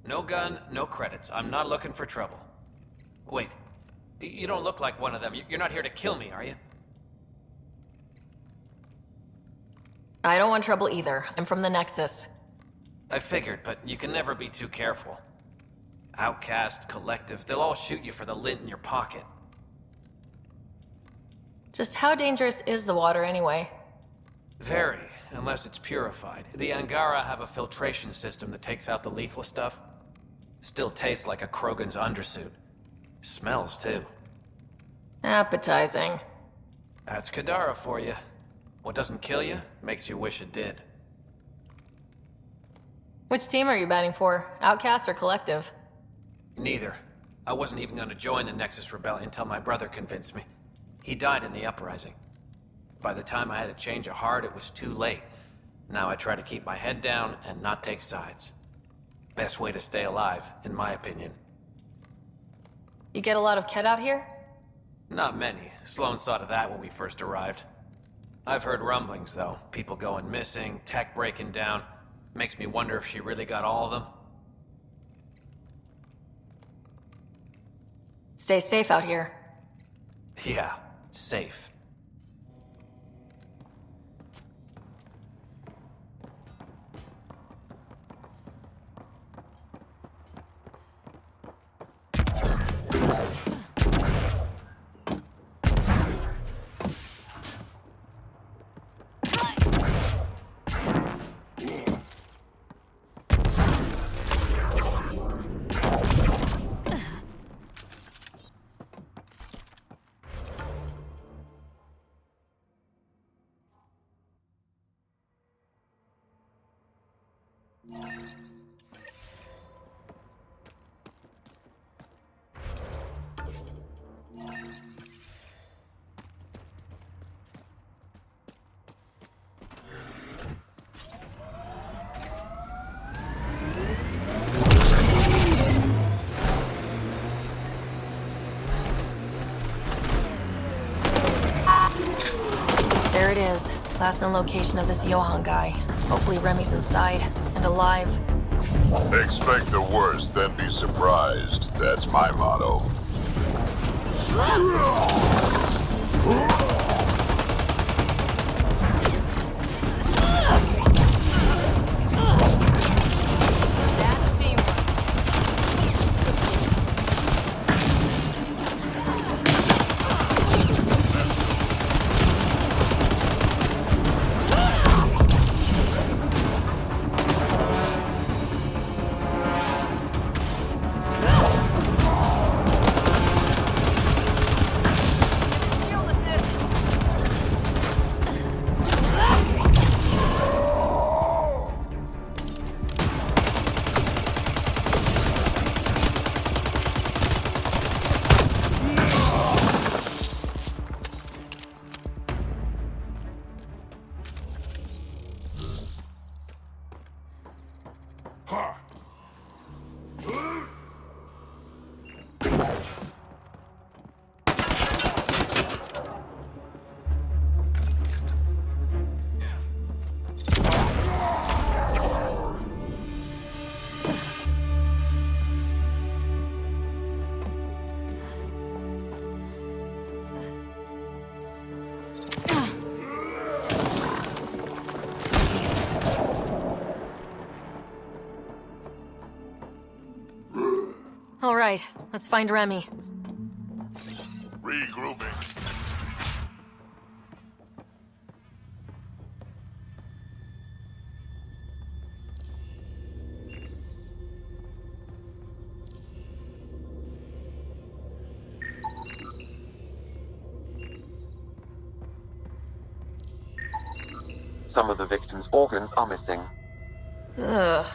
No gun, no credits. I'm not looking for trouble. Wait, you don't look like one of them. You're not here to kill me, are you? I don't want trouble either. I'm from the Nexus. I figured, but you can never be too careful. Outcast, collective, they'll all shoot you for the lint in your pocket. Just how dangerous is the water anyway? Very, unless it's purified. The Angara have a filtration system that takes out the lethal stuff. Still tastes like a Krogan's undersuit. Smells, too. Appetizing. That's Kadara for you. What doesn't kill you, makes you wish it did. Which team are you batting for? Outcast or Collective? Neither. I wasn't even going to join the Nexus Rebellion until my brother convinced me. He died in the uprising. By the time I had a change of heart, it was too late. Now I try to keep my head down and not take sides. Best way to stay alive, in my opinion. You get a lot of Kett out here? Not many. Sloan saw to that when we first arrived. I've heard rumblings, though. People going missing, tech breaking down. Makes me wonder if she really got all of them. Stay safe out here. Yeah, safe. There it is. Last known location of this Johann guy. Hopefully Remy's inside and alive. Expect the worst, then be surprised. That's my motto. All right, let's find Remy. Regrouping. Some of the victim's organs are missing. Ugh.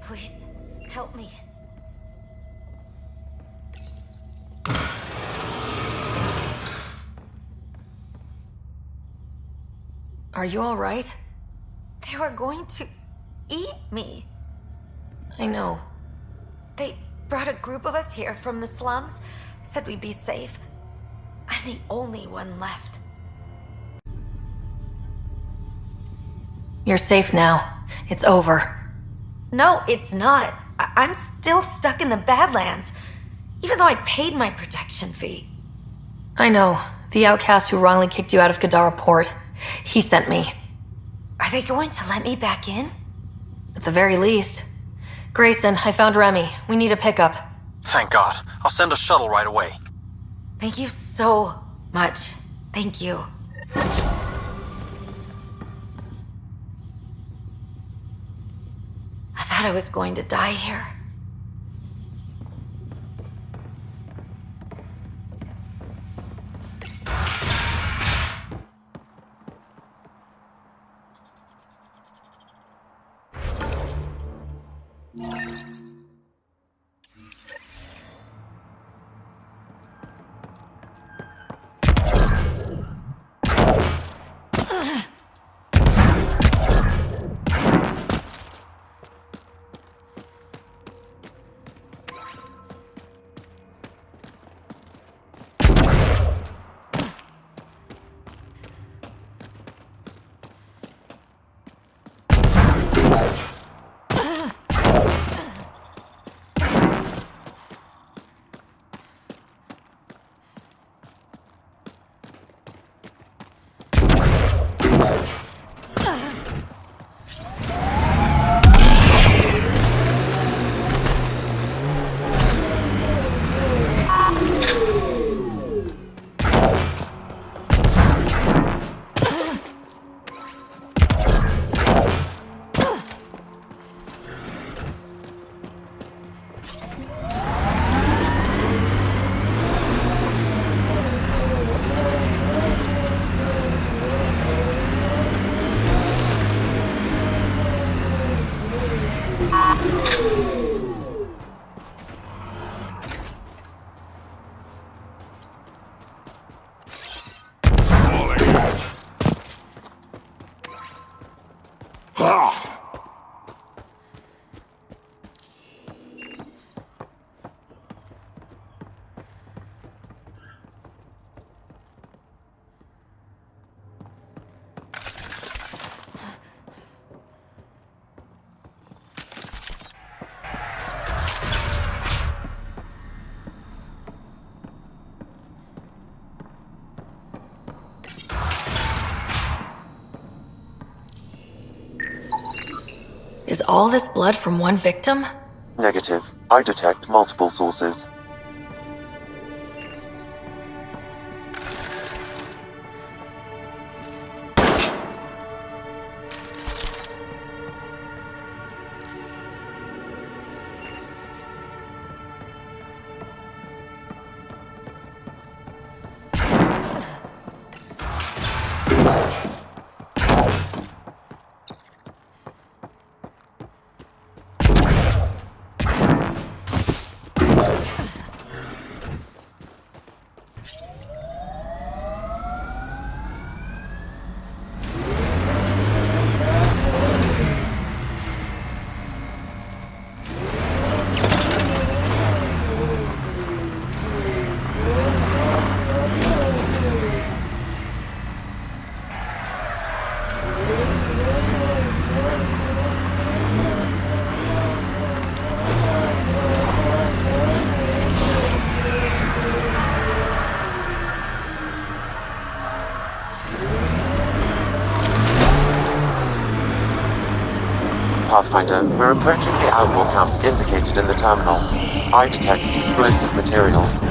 Please, help me. Are you all right? They were going to eat me. I know. They brought a group of us here from the slums, said we'd be safe. I'm the only one left. You're safe now. It's over. No, it's not. I'm still stuck in the Badlands, even though I paid my protection fee. I know. The outcast who wrongly kicked you out of Kadara port. He sent me. Are they going to let me back in? At the very least. Grayson, I found Remy. We need a pickup. Thank God. I'll send a shuttle right away. Thank you so much. Thank you. I thought I was going to die here. Is all this blood from one victim? Negative. I detect multiple sources. Pathfinder, we're approaching the outlaw camp indicated in the terminal. I detect explosive materials.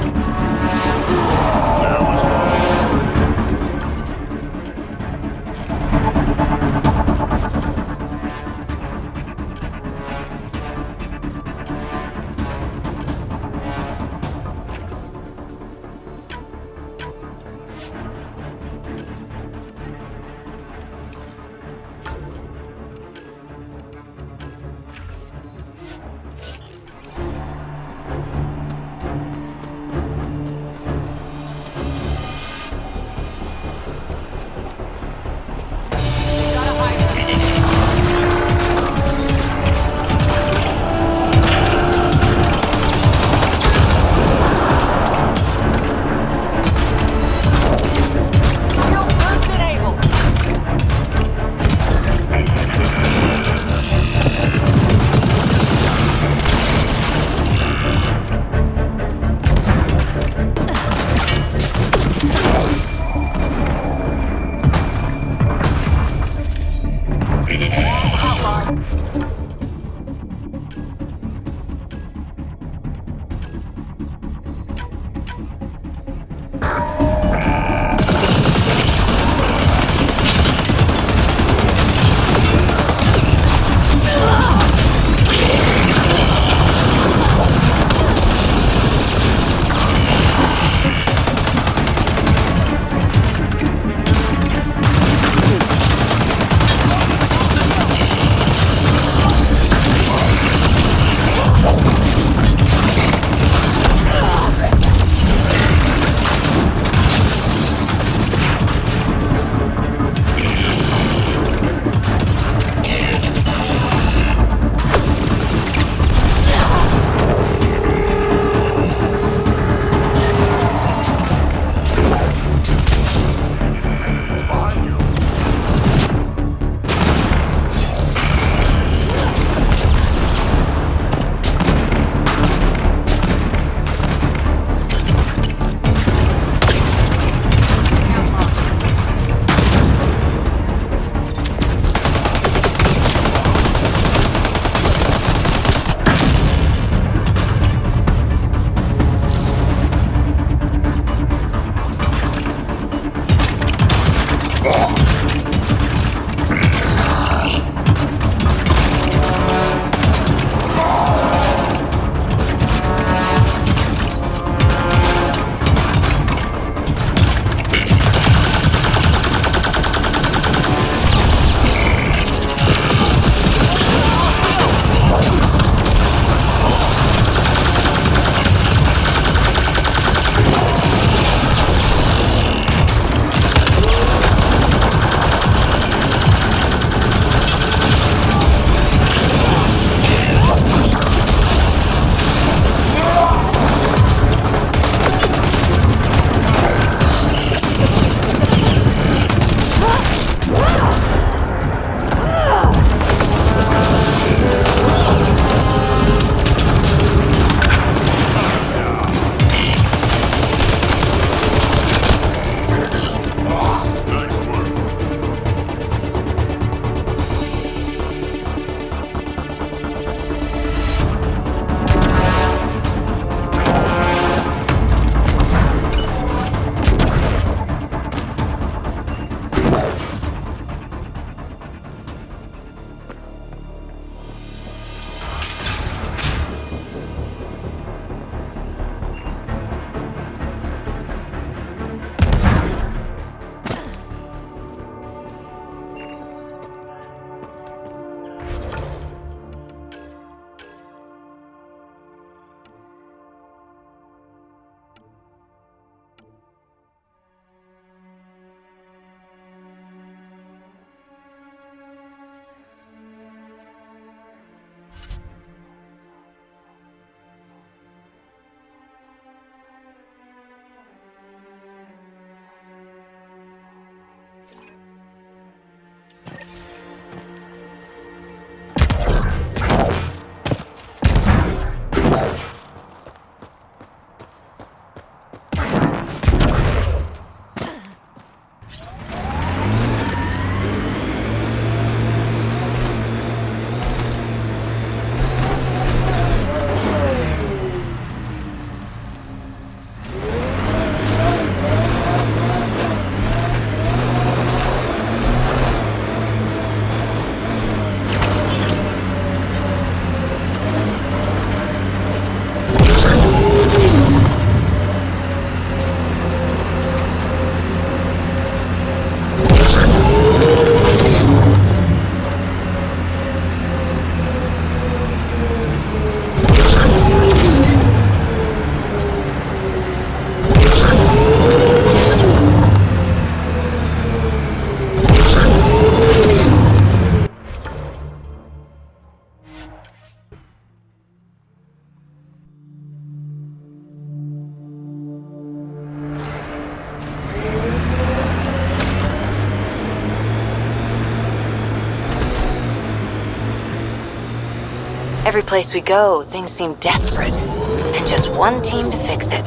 Every place we go, things seem desperate. And just one team to fix it.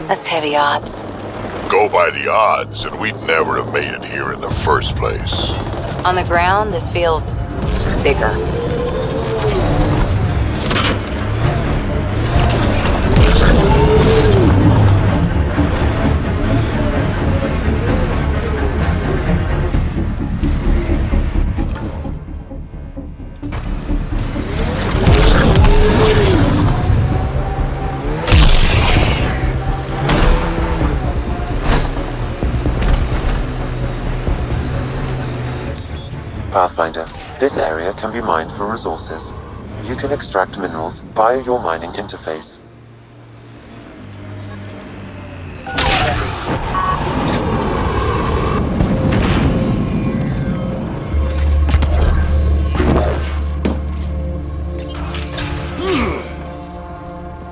That's heavy odds. Go by the odds, and we'd never have made it here in the first place. On the ground, this feels bigger. Pathfinder, this area can be mined for resources. You can extract minerals via your mining interface.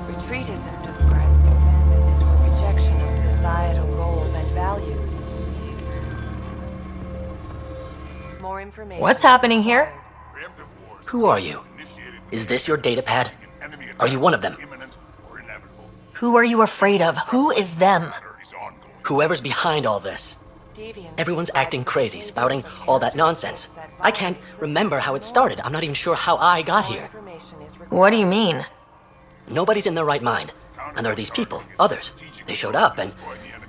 Retreatism describes the abandonment or rejection of societal goals and values. More information. What's happening here? Who are you? Is this your datapad? Are you one of them? Who are you afraid of? Who is them? Whoever's behind all this. Everyone's acting crazy, spouting all that nonsense. I can't remember how it started. I'm not even sure how I got here. What do you mean? Nobody's in their right mind. And there are these people, others. They showed up and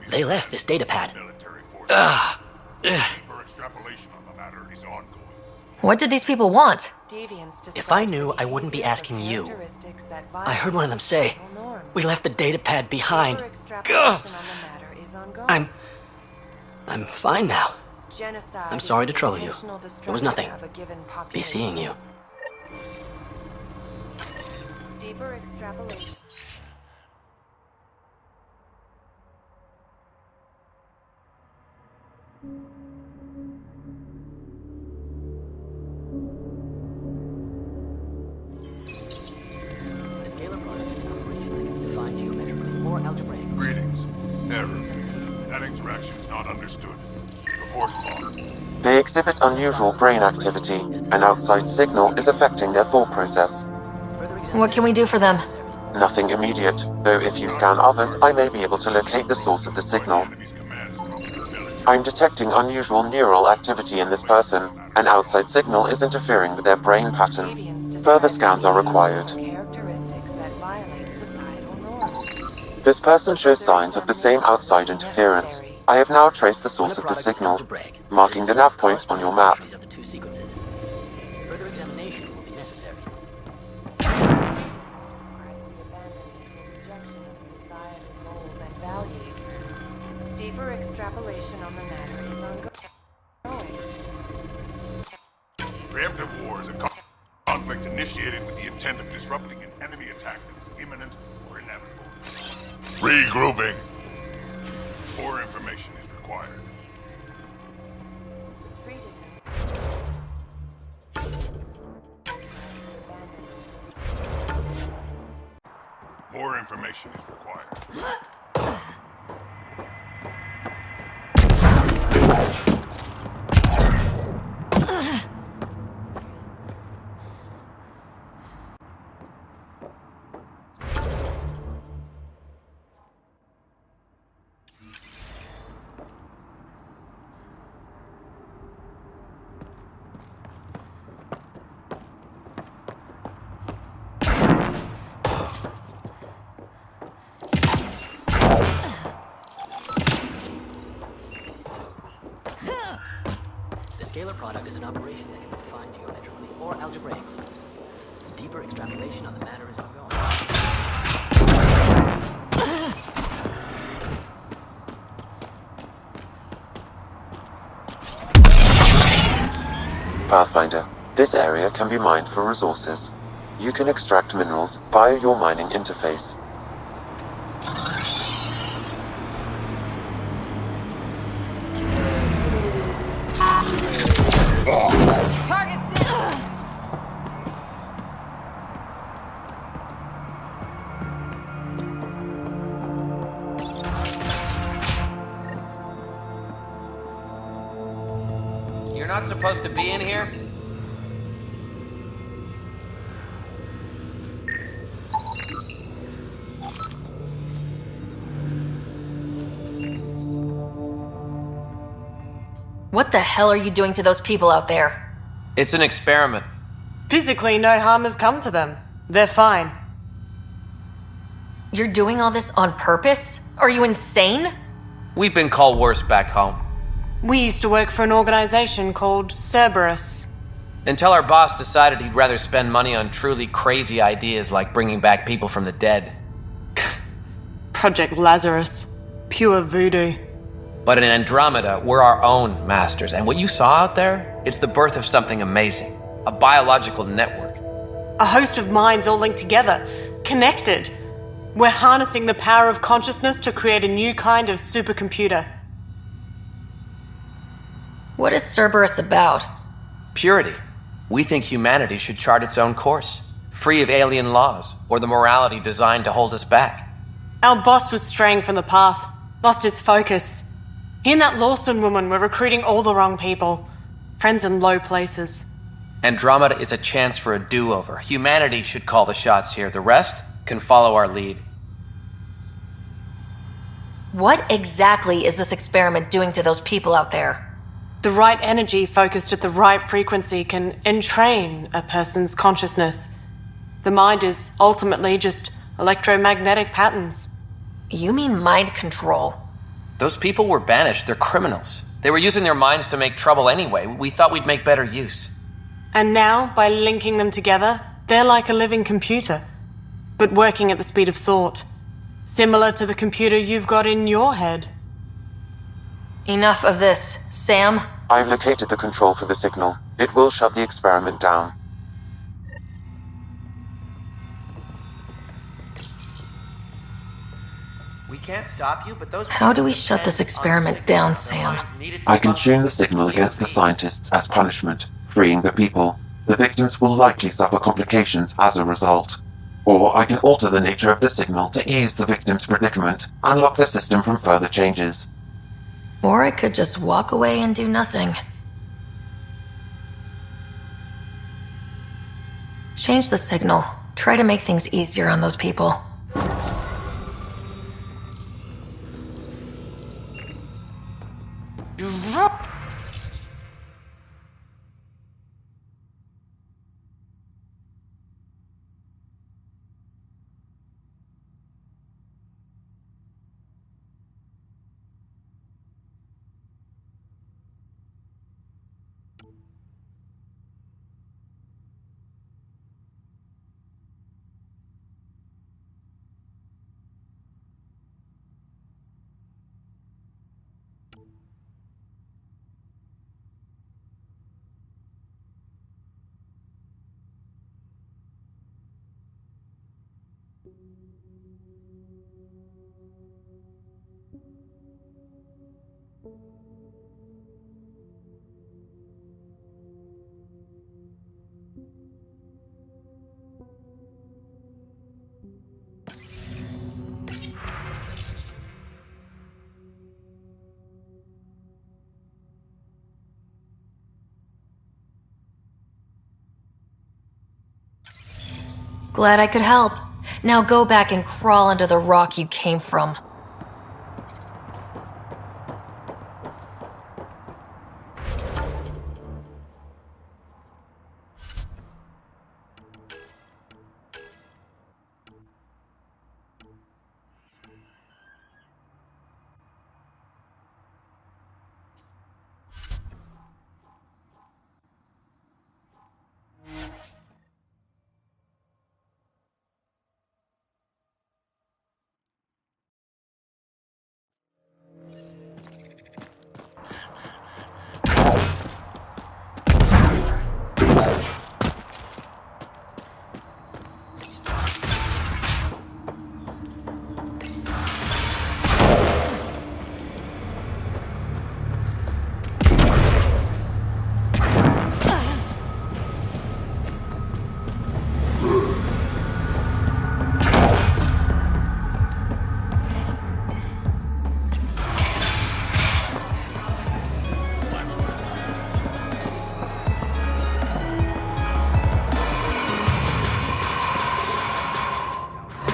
they left this datapad. Ugh. What did these people want? If I knew, I wouldn't be asking you. I heard one of them say, "We left the datapad behind." Ugh. I'm fine now. I'm sorry to trouble you. It was nothing. Be seeing you. Deeper extrapolation. Greetings. Error. That interaction's not understood. Report log. They exhibit unusual brain activity. An outside signal is affecting their thought process. What can we do for them? Nothing immediate, though if you scan others, I may be able to locate the source of the signal. I'm detecting unusual neural activity in this person. An outside signal is interfering with their brain pattern. Further scans are required. This person shows signs of the same outside interference. I have now traced the source of the signal, marking the nav point on your map. Further examination will be necessary. Deeper extrapolation on the matter is ongoing. Preemptive war is a conflict initiated with the intent of disrupting an enemy attack that is imminent or inevitable. Regrouping. More information is required. More information is required. The scalar product is an operation that can be defined geometrically or algebraically. Deeper extrapolation on the matter is ongoing. Pathfinder, this area can be mined for resources. You can extract minerals via your mining interface. You're not supposed to be in here? What the hell are you doing to those people out there? It's an experiment. Physically, no harm has come to them. They're fine. You're doing all this on purpose? Are you insane? We've been called worse back home. We used to work for an organization called Cerberus. Until our boss decided he'd rather spend money on truly crazy ideas like bringing back people from the dead. Project Lazarus. Pure voodoo. But in Andromeda, we're our own masters, and what you saw out there, it's the birth of something amazing. A biological network. A host of minds all linked together, connected. We're harnessing the power of consciousness to create a new kind of supercomputer. What is Cerberus about? Purity. We think humanity should chart its own course, free of alien laws or the morality designed to hold us back. Our boss was straying from the path, lost his focus. He and that Lawson woman were recruiting all the wrong people. Friends in low places. Andromeda is a chance for a do-over. Humanity should call the shots here. The rest can follow our lead. What exactly is this experiment doing to those people out there? The right energy focused at the right frequency can entrain a person's consciousness. The mind is ultimately just electromagnetic patterns. You mean mind control? Those people were banished. They're criminals. They were using their minds to make trouble anyway. We thought we'd make better use. And now, by linking them together, they're like a living computer, but working at the speed of thought. Similar to the computer you've got in your head. Enough of this. Sam? I've located the control for the signal. It will shut the experiment down. We can't stop you, but those... How do we shut this experiment down, Sam? I can tune the signal against the scientists as punishment, freeing the people. The victims will likely suffer complications as a result. Or I can alter the nature of the signal to ease the victim's predicament, unlock the system from further changes. Or I could just walk away and do nothing. Change the signal. Try to make things easier on those people. Glad I could help. Now go back and crawl under the rock you came from.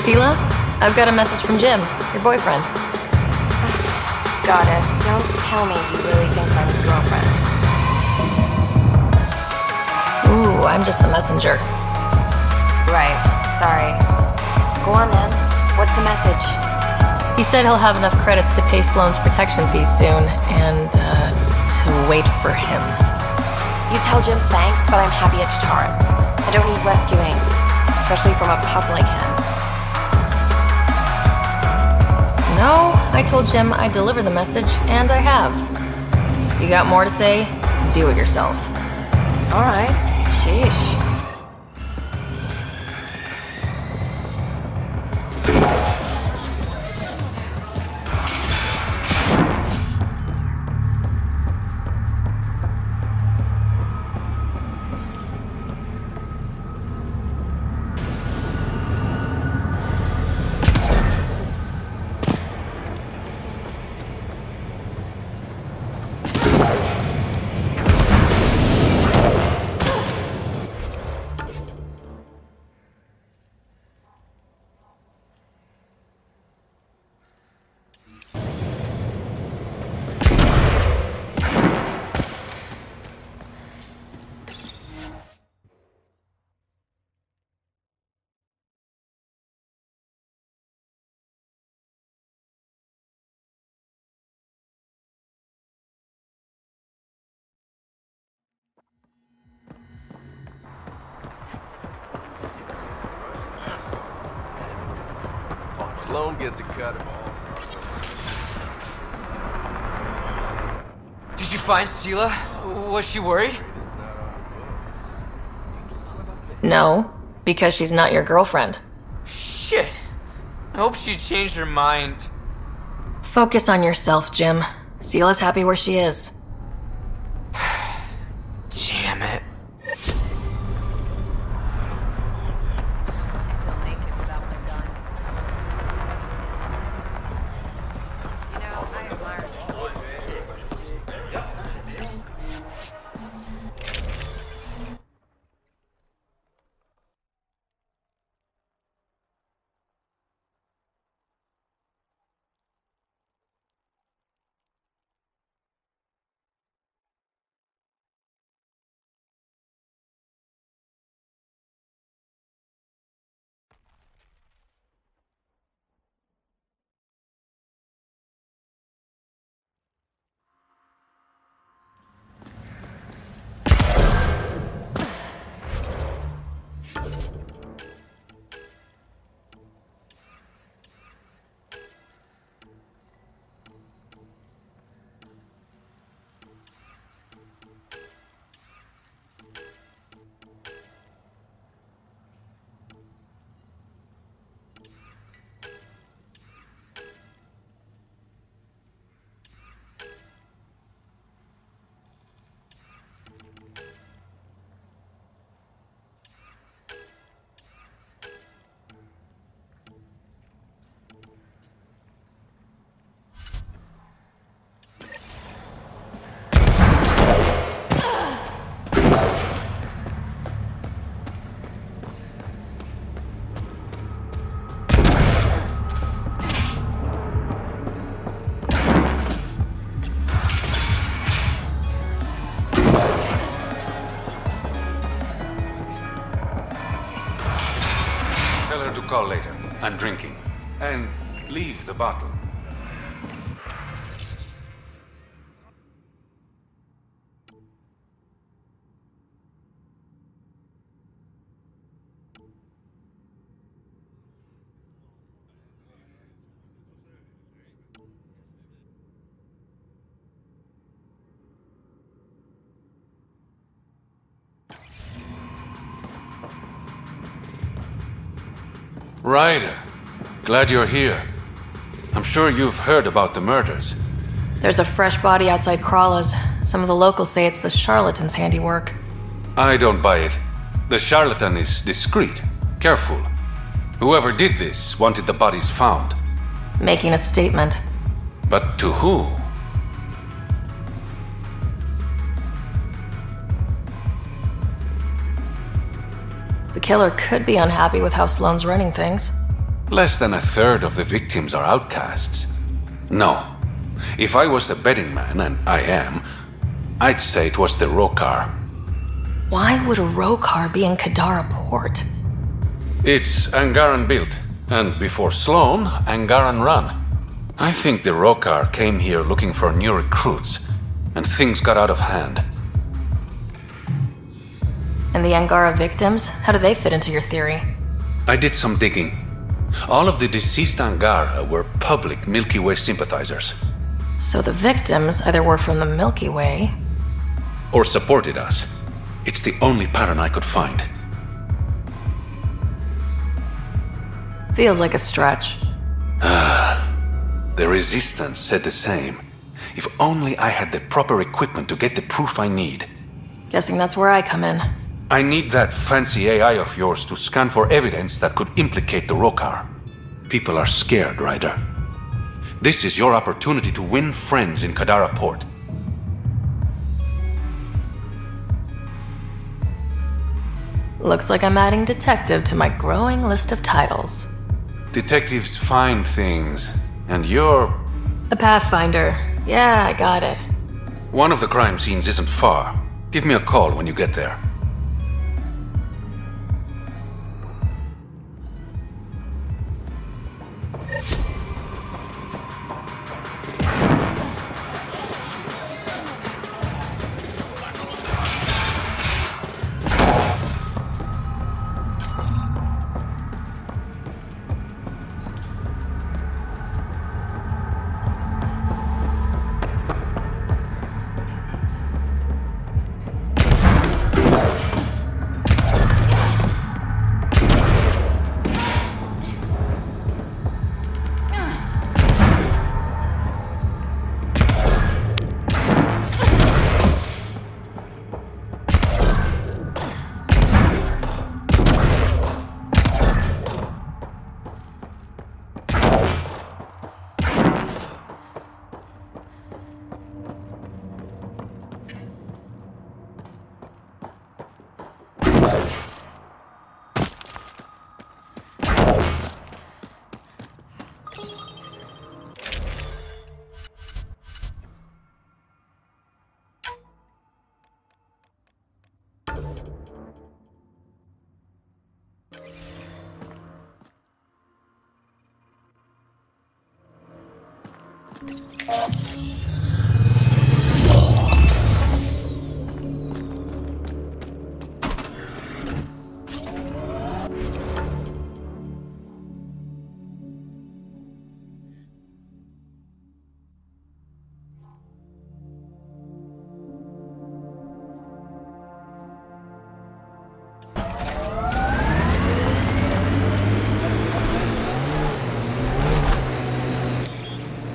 Sela, I've got a message from Jim, your boyfriend. got it. Don't tell me you really think I'm his girlfriend. Ooh, I'm just the messenger. Right. Sorry. Go on then. What's the message? He said he'll have enough credits to pay Sloane's protection fees soon, and, to wait for him. You tell Jim thanks, but I'm happy at Chitaris. I don't need rescuing, especially from a pup like him. No, I told Jim I'd deliver the message, and I have. You got more to say? Do it yourself. Alright. Sheesh. Sloane gets a cut of all. Did you find Sela? Was she worried? No, because she's not your girlfriend. Shit. I hope she changed her mind. Focus on yourself, Jim. Sela's happy where she is. Damn it. Call later. I'm drinking. And leave the bottle. Ryder, glad you're here. I'm sure you've heard about the murders. There's a fresh body outside Krala's. Some of the locals say it's the charlatan's handiwork. I don't buy it. The charlatan is discreet, careful. Whoever did this wanted the bodies found. Making a statement. But to who? The killer could be unhappy with how Sloane's running things. Less than a third of the victims are outcasts. No, If I was a betting man, and I am, I'd say it was the Rokar. Why would a Rokar be in Kadara port? It's Angaran built, and before Sloan, Angaran run. I think the Rokar came here looking for new recruits, and things got out of hand. And the Angara victims? How do they fit into your theory? I did some digging. All of the deceased Angara were public Milky Way sympathizers. So the victims either were from the Milky Way... or supported us. It's the only pattern I could find. Feels like a stretch. The Resistance said the same. If only I had the proper equipment to get the proof I need. Guessing that's where I come in. I need that fancy AI of yours to scan for evidence that could implicate the Rokar. People are scared, Ryder. This is your opportunity to win friends in Kadara Port. Looks like I'm adding detective to my growing list of titles. Detectives find things, and you're... A Pathfinder. Yeah, I got it. One of the crime scenes isn't far. Give me a call when you get there.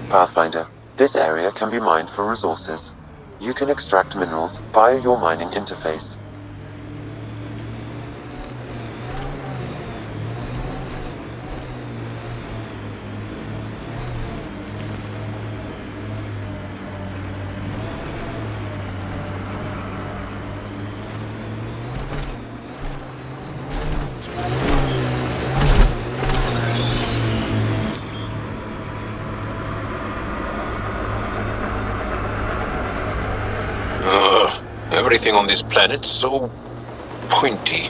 Pathfinder, this area can be mined for resources. You can extract minerals via your mining interface. Everything on this planet's so pointy.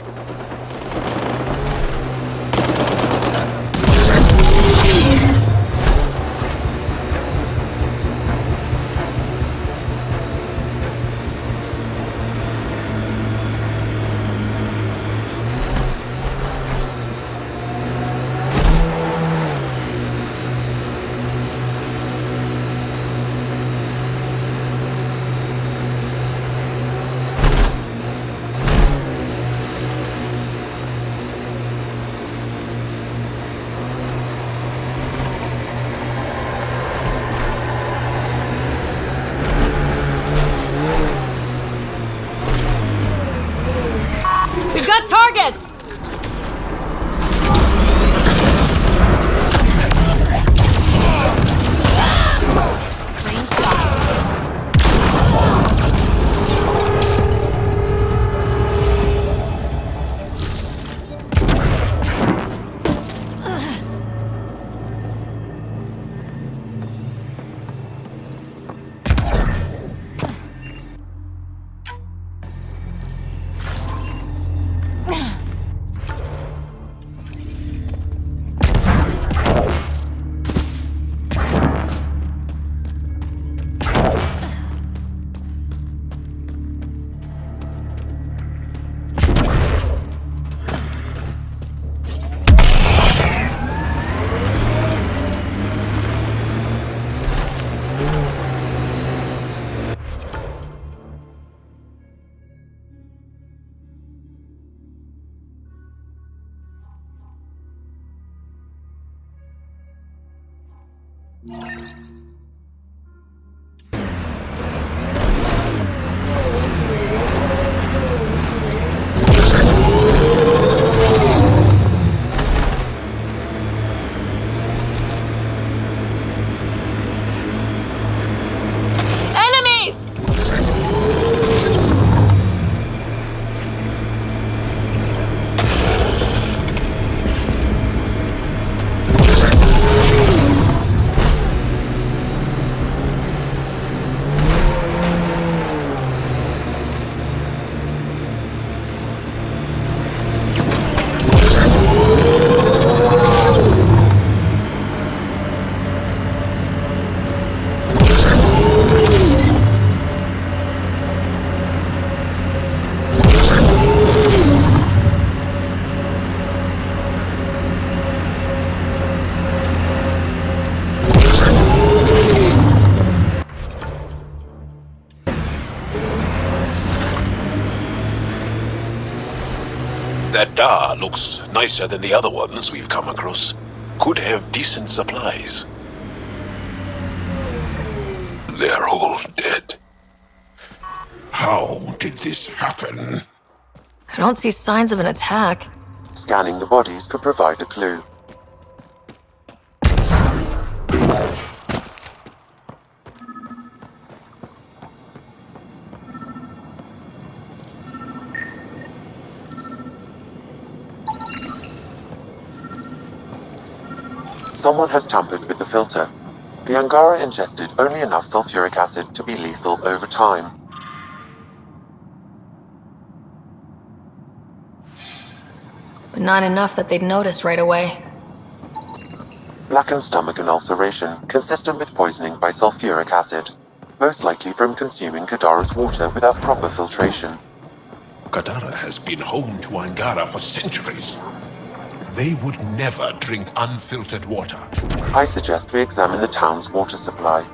We've got targets! Kadara looks nicer than the other ones we've come across. Could have decent supplies. They're all dead. How did this happen? I don't see signs of an attack. Scanning the bodies could provide a clue. Someone has tampered with the filter. The Angara ingested only enough sulfuric acid to be lethal over time. But not enough that they'd noticed right away. Blackened stomach and ulceration, consistent with poisoning by sulfuric acid. Most likely from consuming Kadara's water without proper filtration. Kadara has been home to Angara for centuries. They would never drink unfiltered water. I suggest we examine the town's water supply.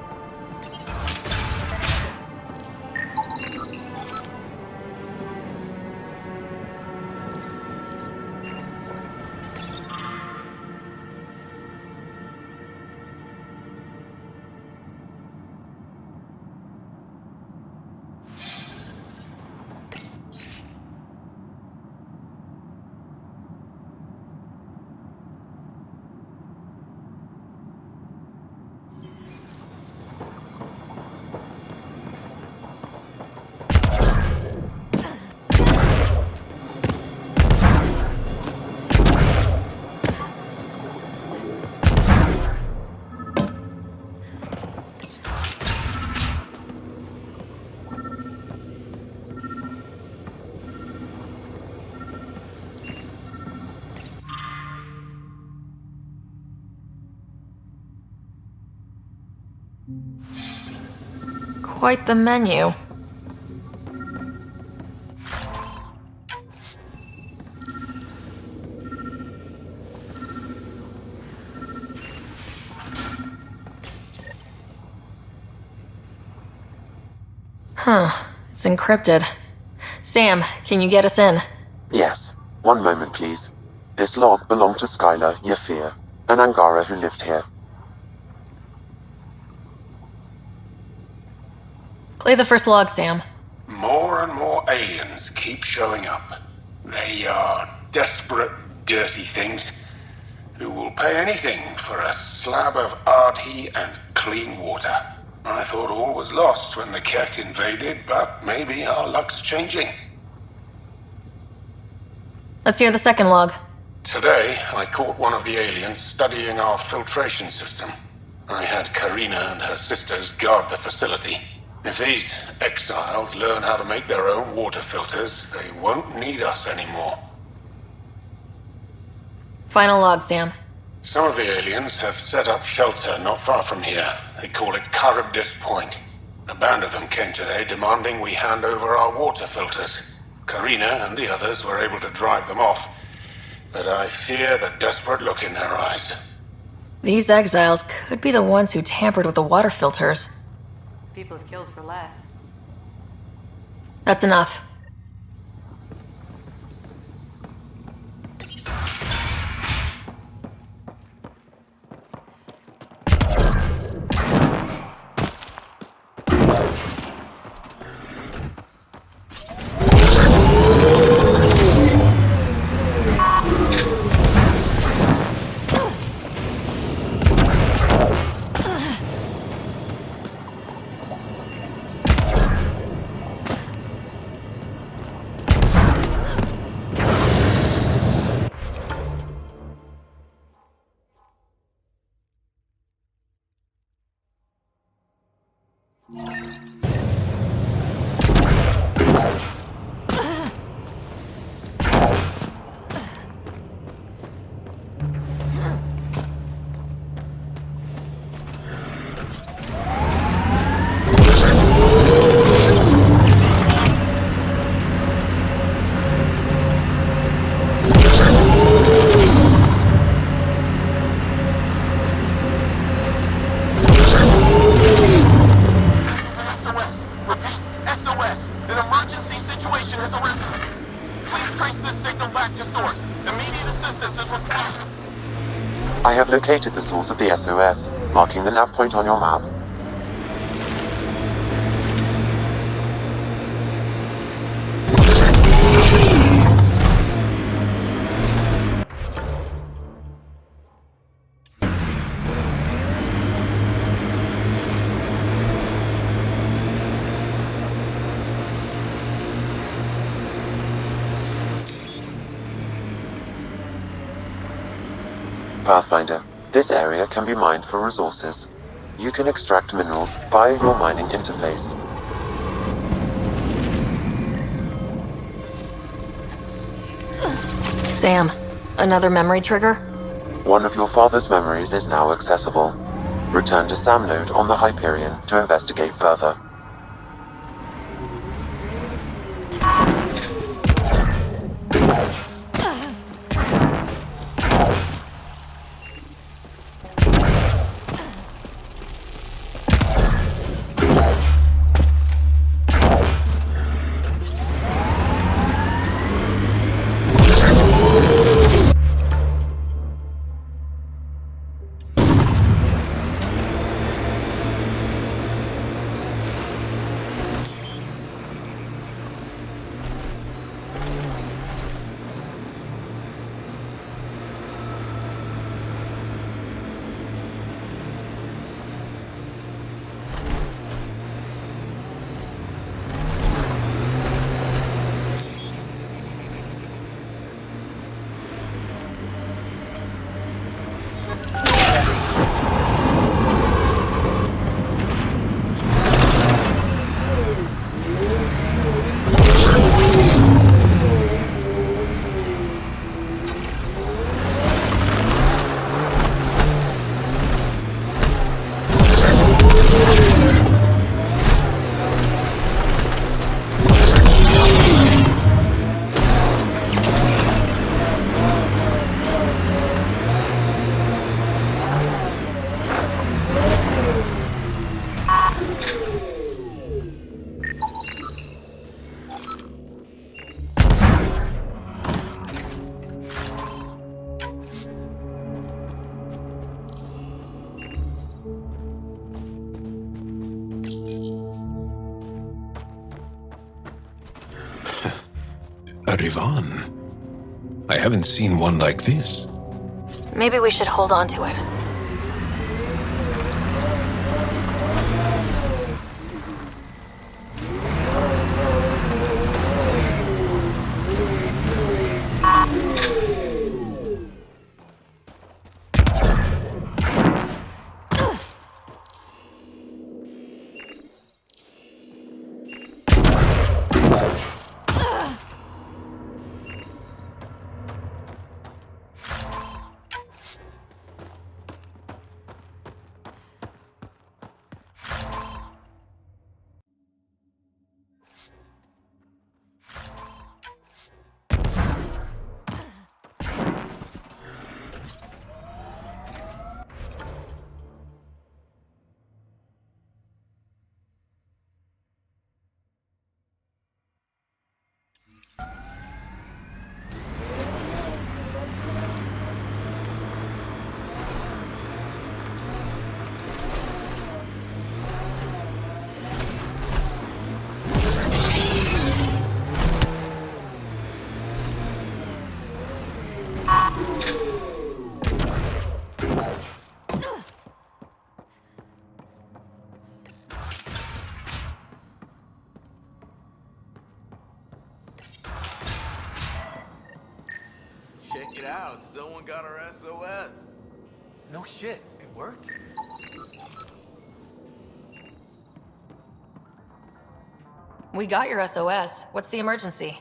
Quite the menu. Huh. It's encrypted. Sam, can you get us in? Yes. One moment, please. This log belonged to Skylar Yafir, an Angara who lived here. Play the first log, Sam. More and more aliens keep showing up. They are desperate, dirty things who will pay anything for a slab of Ardhi and clean water. I thought all was lost when the Ket invaded, but maybe our luck's changing. Let's hear the second log. Today, I caught one of the aliens studying our filtration system. I had Karina and her sisters guard the facility. If these exiles learn how to make their own water filters, they won't need us anymore. Final log, Sam. Some of the aliens have set up shelter not far from here. They call it Charybdis Point. A band of them came today demanding we hand over our water filters. Karina and the others were able to drive them off, but I fear the desperate look in their eyes. These exiles could be the ones who tampered with the water filters. People have killed for less. That's enough. I have located the source of the SOS, marking the nav point on your map. Pathfinder, this area can be mined for resources. You can extract minerals via your mining interface. Sam, another memory trigger? One of your father's memories is now accessible. Return to Sam Node on the Hyperion to investigate further. A Rivan. I haven't seen one like this. Maybe we should hold on to it. Check it out. Someone got our SOS. No shit. It worked? We got your SOS. What's the emergency?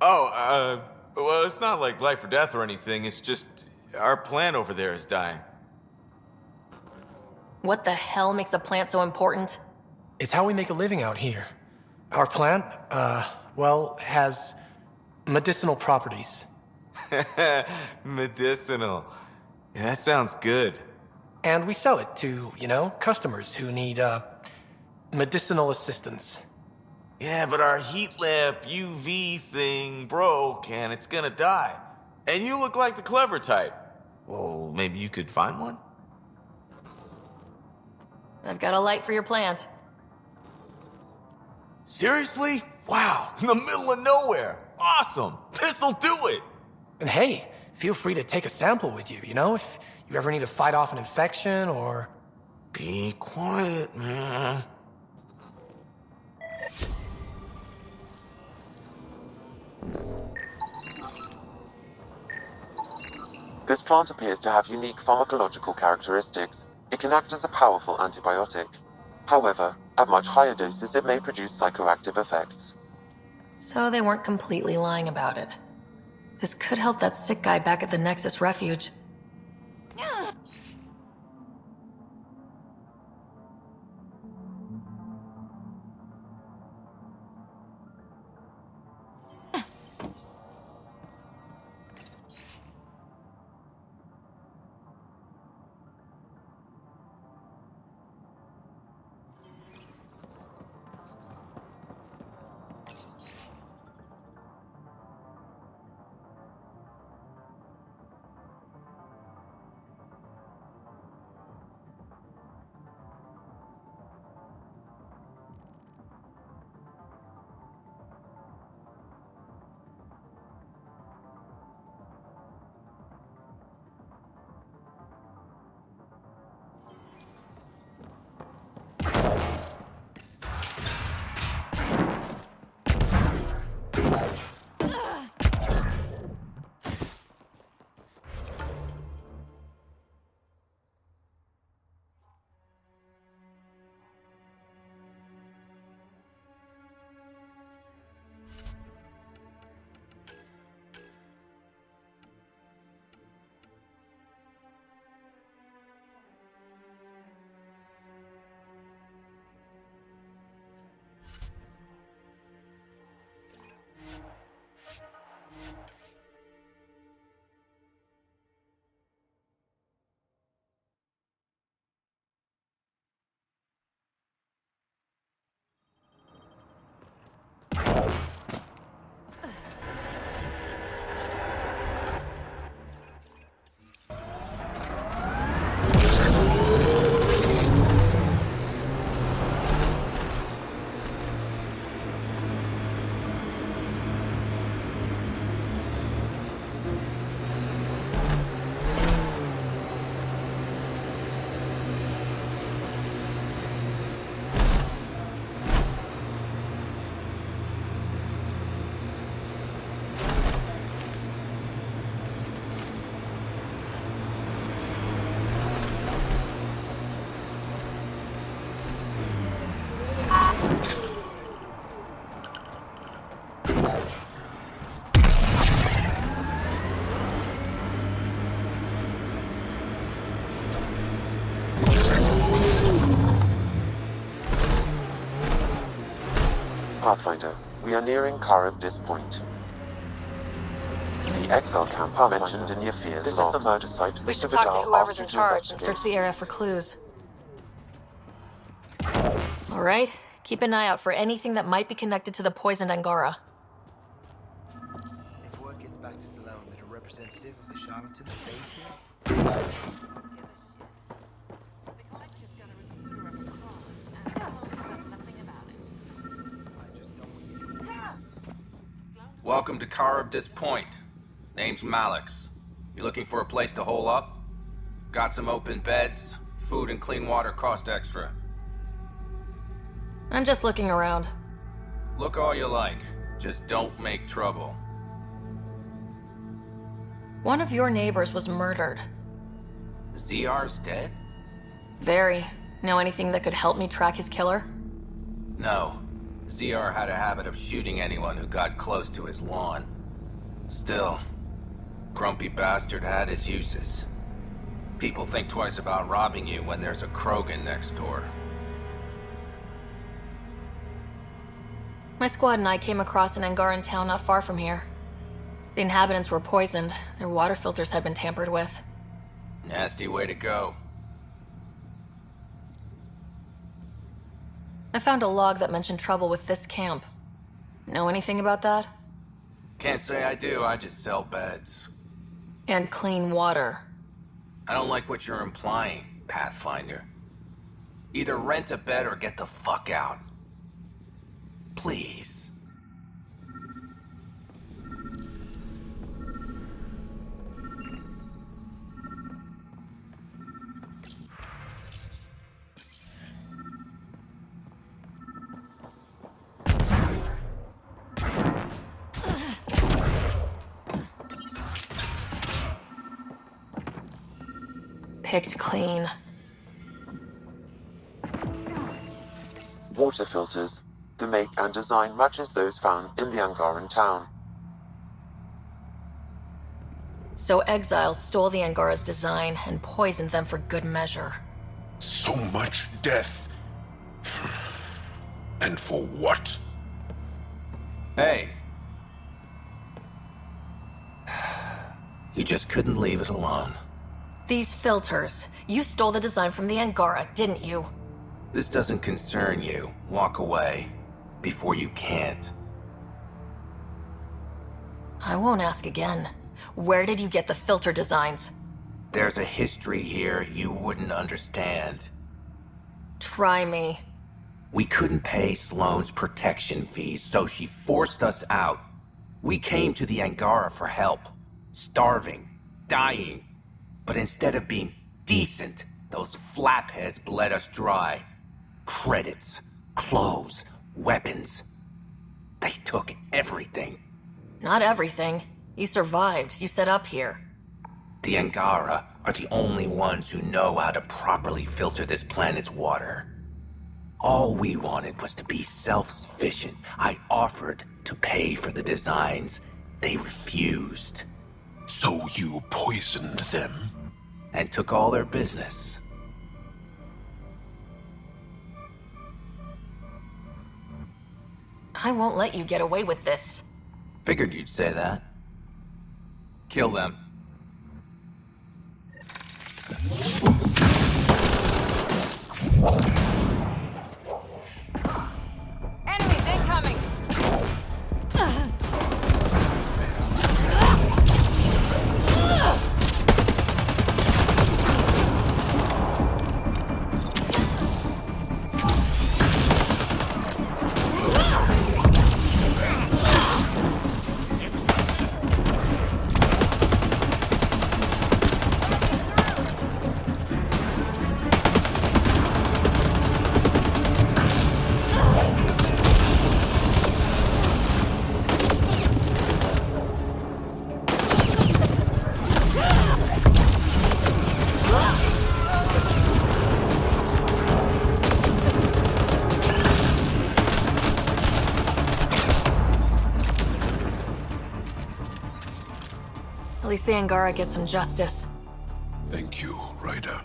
Oh, well, it's not like life or death or anything. It's just our plant over there is dying. What the hell makes a plant so important? It's how we make a living out here. Our plant, well, has medicinal properties. Medicinal. Yeah, that sounds good. And we sell it to, customers who need, medicinal assistance. Yeah, but our heat lamp UV thing broke and it's gonna die. And you look like the clever type. Well, maybe you could find one? I've got a light for your plant. Seriously? Wow, in the middle of nowhere. Awesome. This'll do it. And hey, feel free to take a sample with you, you know, if you ever need to fight off an infection or... Be quiet, man. This plant appears to have unique pharmacological characteristics. It can act as a powerful antibiotic. However, at much higher doses it may produce psychoactive effects. So they weren't completely lying about it. This could help that sick guy back at the Nexus Refuge. Pathfinder, we are nearing Charybdis Point. The exile camp are mentioned in your fears. This is the murder site. We Mr. should talk to Vidal whoever's asked in you to charge and investigate. search the area for clues. All right, keep an eye out for anything that might be connected to the poisoned Angara. If word gets back to Salome that a representative of the charlatan stays here, Welcome to Charybdis Point. Name's Malix. You looking for a place to hole up? Got some open beds. Food and clean water cost extra. I'm just looking around. Look all you like. Just don't make trouble. One of your neighbors was murdered. ZR's dead? Very. Know anything that could help me track his killer? No. ZR had a habit of shooting anyone who got close to his lawn. Still, grumpy bastard had his uses. People think twice about robbing you when there's a Krogan next door. My squad and I came across an Angaran town not far from here. The inhabitants were poisoned. Their water filters had been tampered with. Nasty way to go. I found a log that mentioned trouble with this camp. Know anything about that? Can't say I do, I just sell beds. And clean water. I don't like what you're implying, Pathfinder. Either rent a bed or get the fuck out. Please. Picked clean. Water filters. The make and design matches those found in the Angaran town. So exiles stole the Angara's design and poisoned them for good measure. So much death. And for what? Hey. You just couldn't leave it alone. These filters. You stole the design from the Angara, didn't you? This doesn't concern you. Walk away. Before you can't. I won't ask again. Where did you get the filter designs? There's a history here you wouldn't understand. Try me. We couldn't pay Sloane's protection fees, so she forced us out. We came to the Angara for help. Starving. Dying. But instead of being decent, those flapheads bled us dry. Credits. Clothes. Weapons. They took everything. Not everything. You survived. You set up here. The Angara are the only ones who know how to properly filter this planet's water. All we wanted was to be self-sufficient. I offered to pay for the designs. They refused. So you poisoned them? And took all their business. I won't let you get away with this. Figured you'd say that. Kill them. Enemies incoming! At least the Angara get some justice. Thank you, Ryder.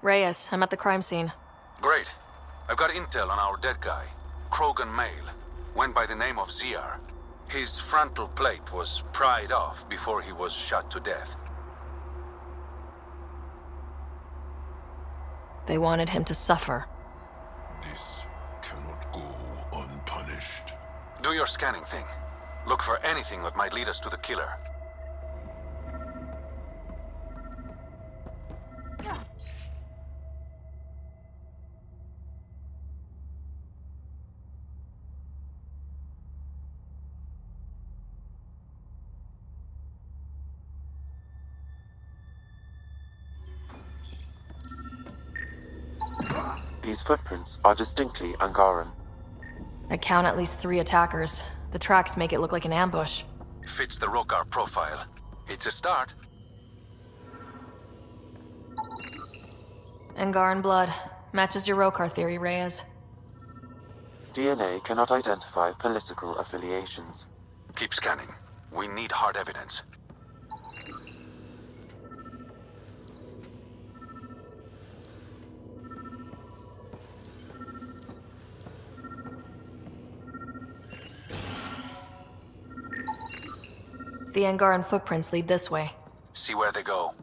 Reyes, I'm at the crime scene. Great. I've got intel on our dead guy. Krogan male. Went by the name of ZR. His frontal plate was pried off before he was shot to death. They wanted him to suffer. This cannot go unpunished. Do your scanning thing. Look for anything that might lead us to the killer. These footprints are distinctly Angaran. I count at least 3 attackers. The tracks make it look like an ambush. Fits the Rokar profile. It's a start. Angaran blood. Matches your Rokar theory, Reyes. DNA cannot identify political affiliations. Keep scanning. We need hard evidence. The Angaran footprints lead this way. See where they go.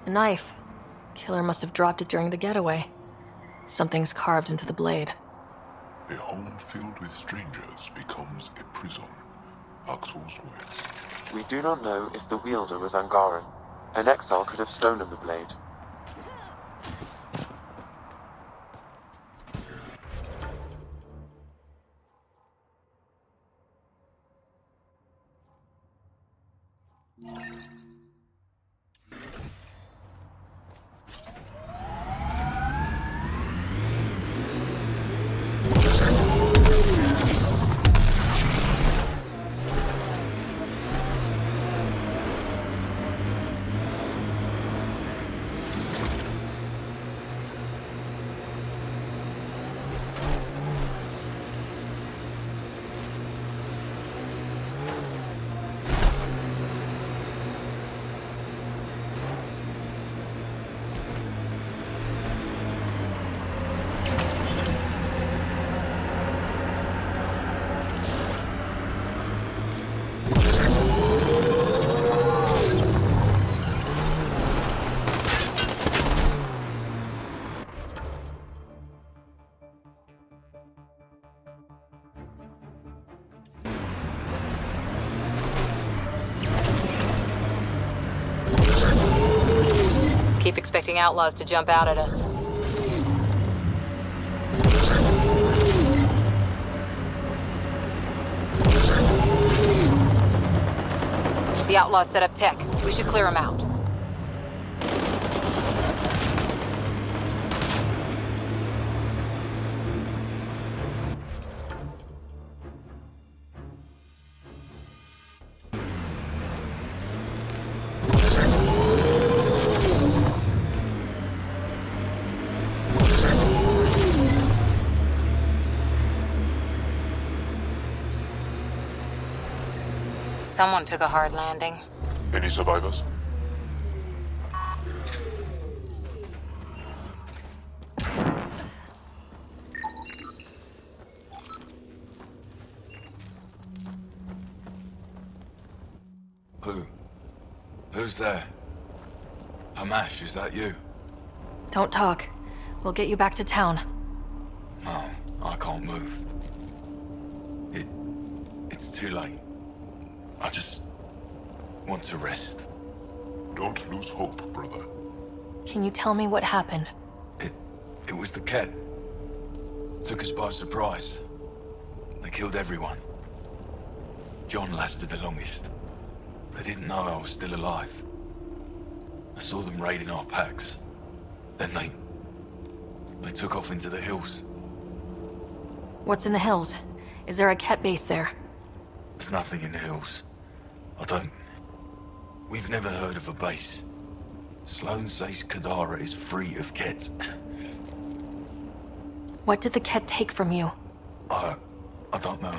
A knife. Killer must have dropped it during the getaway. Something's carved into the blade. A home filled with strangers becomes a prison. Axel's words. We do not know if the wielder was Angaran. An exile could have stolen the blade. Keep expecting outlaws to jump out at us. The outlaws set up tech. We should clear them out. Someone took a hard landing. Any survivors? Who's there? Hamash, is that you? Don't talk. We'll get you back to town. No, I can't move. It's too late. I just want to rest. Don't lose hope, brother. Can you tell me what happened? It was the Ket. Took us by surprise. They killed everyone. John lasted the longest. They didn't know I was still alive. I saw them raiding our packs. Then they took off into the hills. What's in the hills? Is there a Ket base there? There's nothing in the hills. We've never heard of a base. Sloan says Kadara is free of Ket. What did the Ket take from you? I don't know.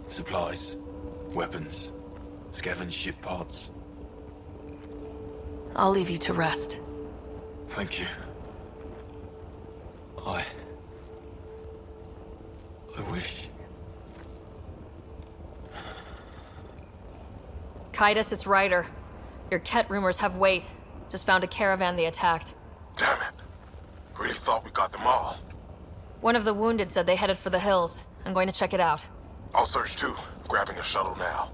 Supplies, weapons, scavenged ship parts. I'll leave you to rest. Thank you. I wish. Kaitis, it's Ryder. Your Ket rumors have weight. Just found a caravan they attacked. Damn it. Really thought we got them all. One of the wounded said they headed for the hills. I'm going to check it out. I'll search too. Grabbing a shuttle now.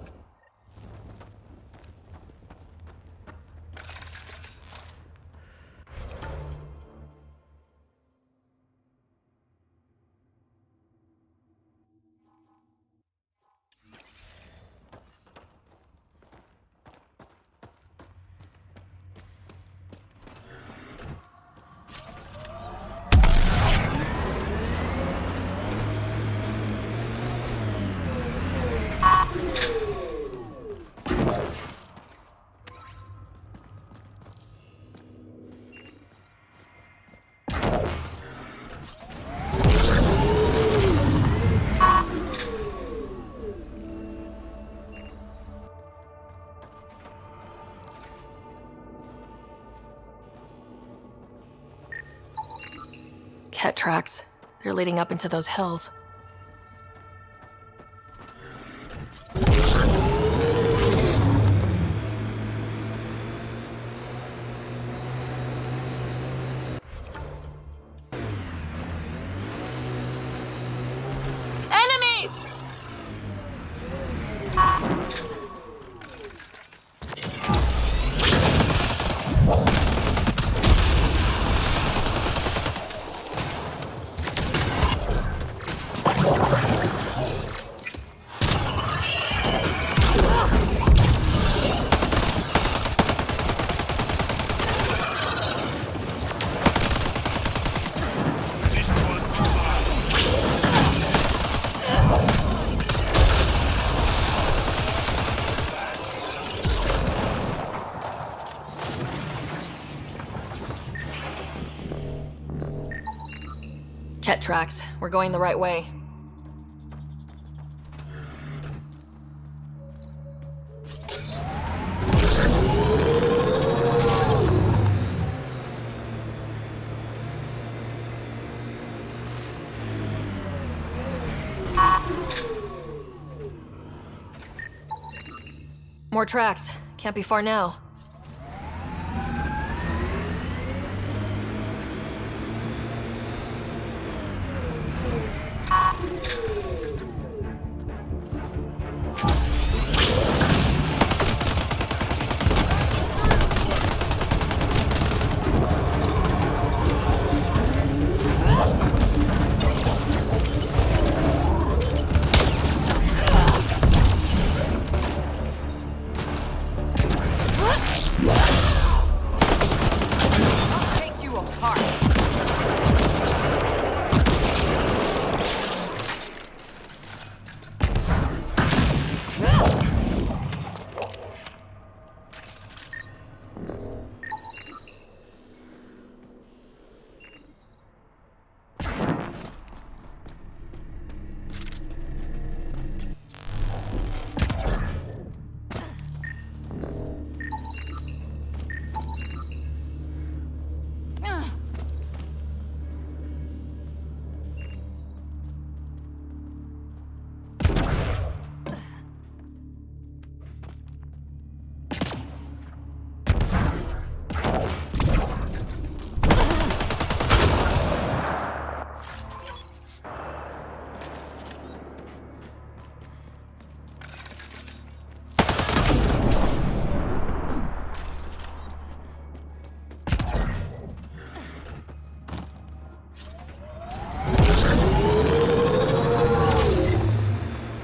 Ket tracks. They're leading up into those hills. Enemies! Ket tracks. We're going the right way. More tracks. Can't be far now.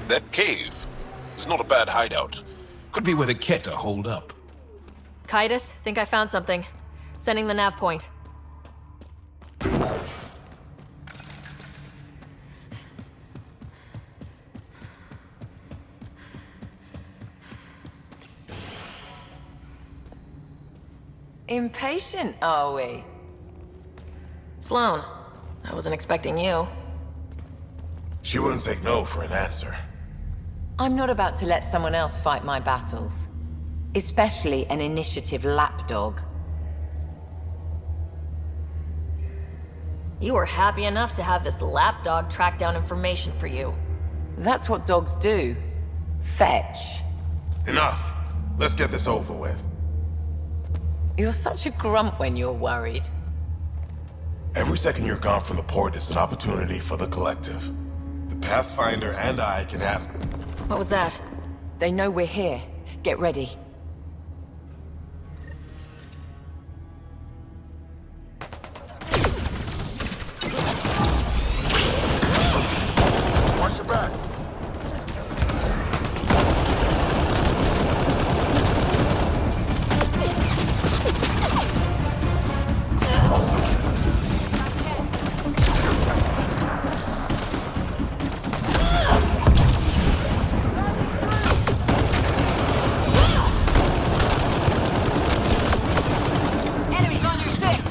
That cave is not a bad hideout. Could be where the Ket are holed up. Kaitis, think I found something. Sending the nav point. Impatient, are we? Sloan, I wasn't expecting you. She wouldn't take no for an answer. I'm not about to let someone else fight my battles. Especially an initiative lapdog. You were happy enough to have this lapdog track down information for you. That's what dogs do. Fetch. Enough. Let's get this over with. You're such a grump when you're worried. Every second you're gone from the port is an opportunity for the collective. The Pathfinder and I can have... What was that? They know we're here. Get ready. Watch your back. Enemies on your six!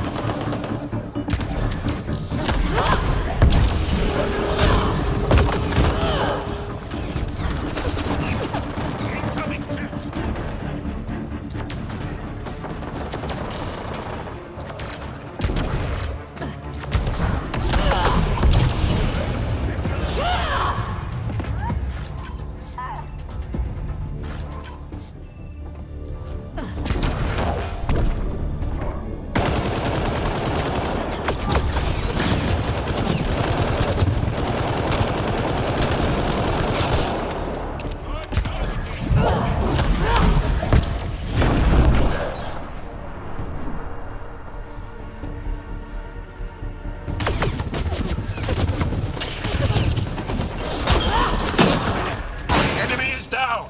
Enemy is down!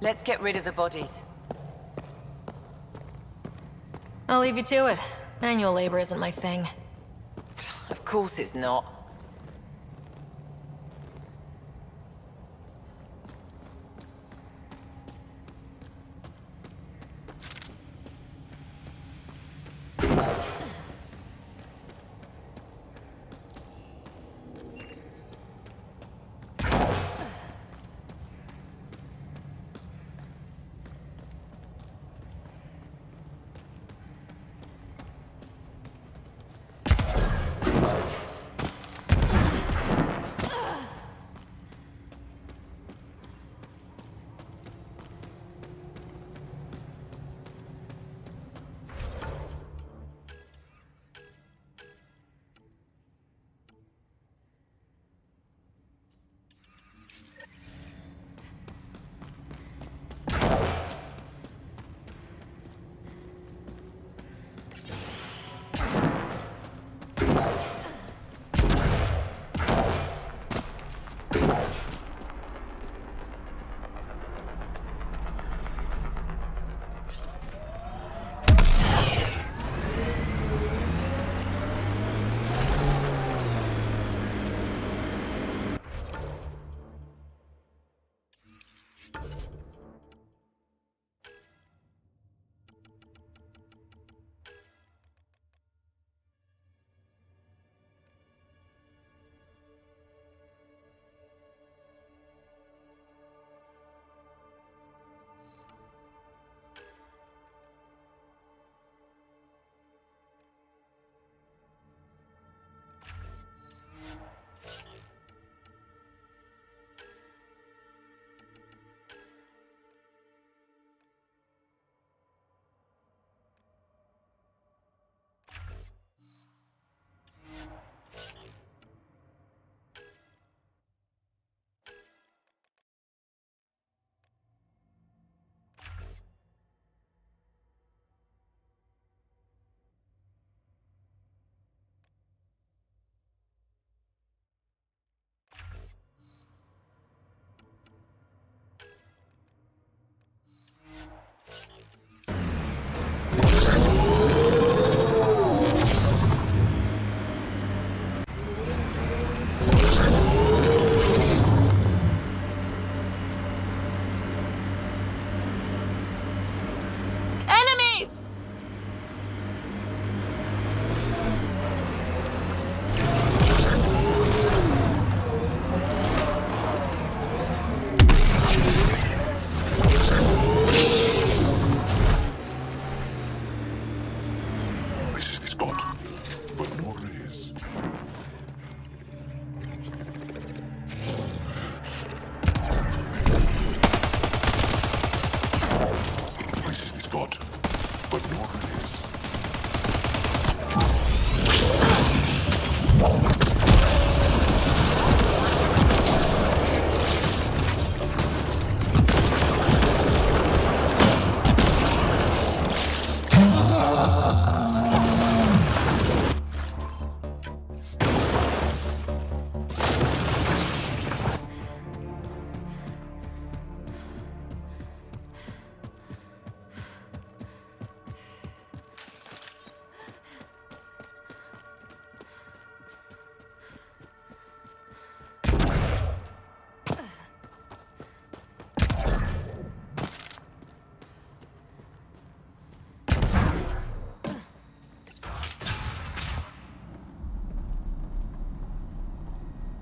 Let's get rid of the bodies. I'll leave you to it. Manual labor isn't my thing. Of course it's not.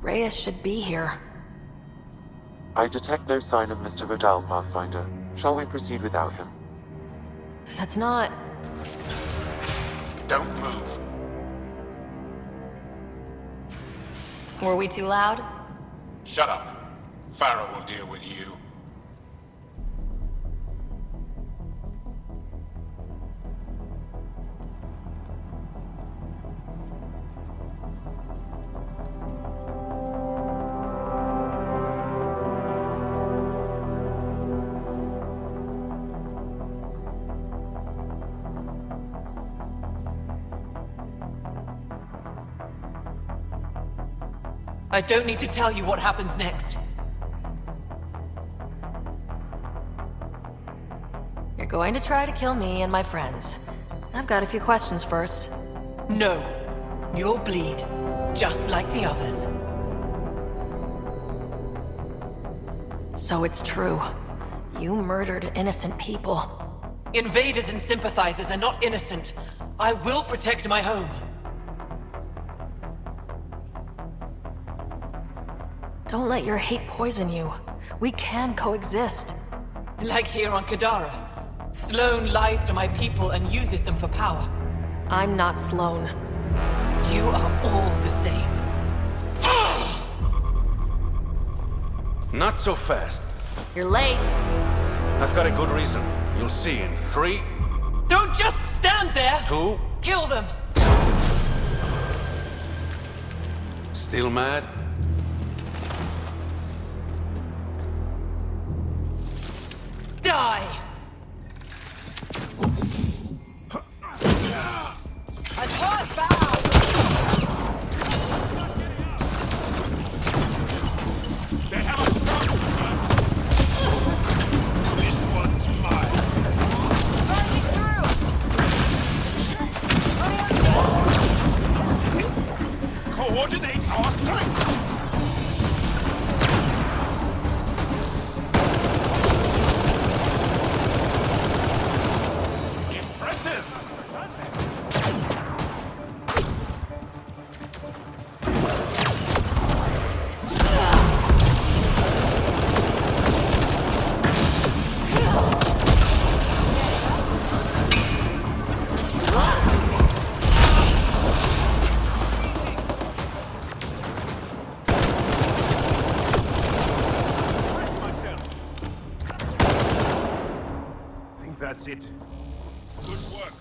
Reyes should be here. I detect no sign of Mr. Vidal, Pathfinder. Shall we proceed without him? That's not... Don't move. Were we too loud? Shut up. Farrell will deal with you. I don't need to tell you what happens next. You're going to try to kill me and my friends. I've got a few questions first. No. You'll bleed, just like the others. So it's true. You murdered innocent people. Invaders and sympathizers are not innocent. I will protect my home. Don't let your hate poison you. We can coexist. Like here on Kadara. Sloane lies to my people and uses them for power. I'm not Sloane. You are all the same. Not so fast. You're late. I've got a good reason. You'll see in 3... Don't just stand there! 2... Kill them! Still mad? Die! Coordinate our strength! That's it. Good work.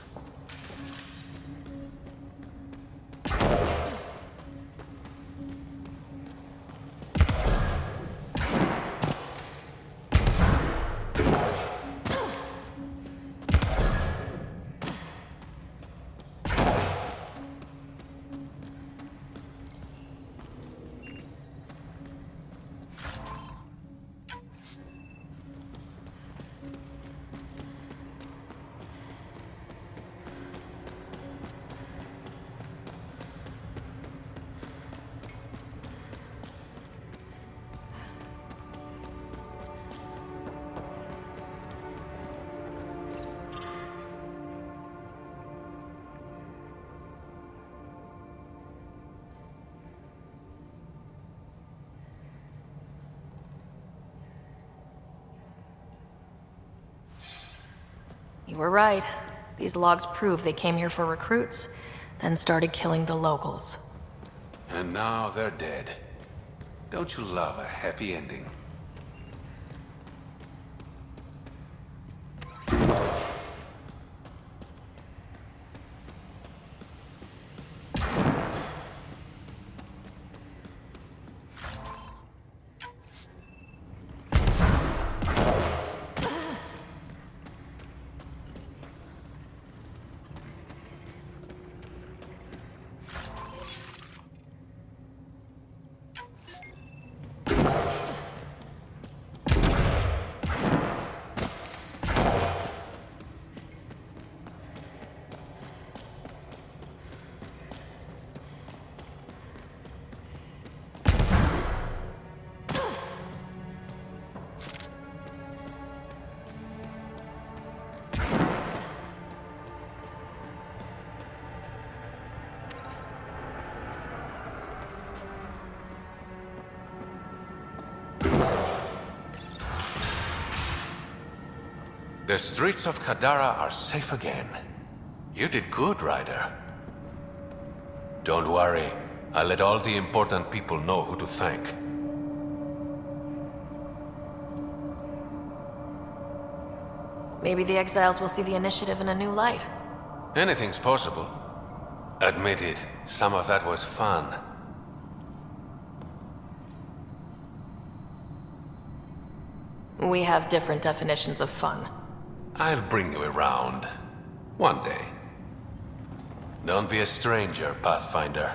You were right. These logs prove they came here for recruits, then started killing the locals. And now they're dead. Don't you love a happy ending? The streets of Kadara are safe again. You did good, Ryder. Don't worry. I'll let all the important people know who to thank. Maybe the exiles will see the initiative in a new light. Anything's possible. Admit it, some of that was fun. We have different definitions of fun. I'll bring you around. One day. Don't be a stranger, Pathfinder.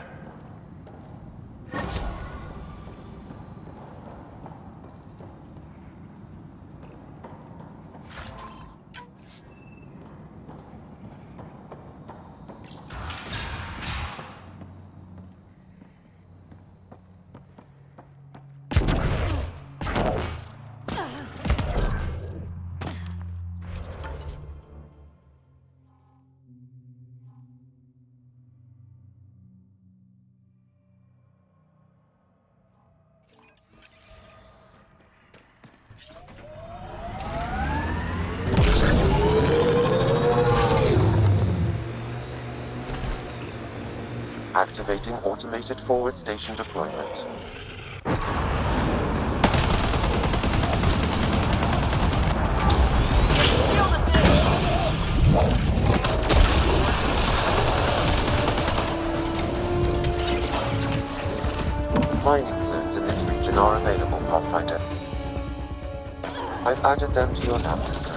Activating automated forward station deployment. Mining zones in this region are available, Pathfinder. I've added them to your nav system.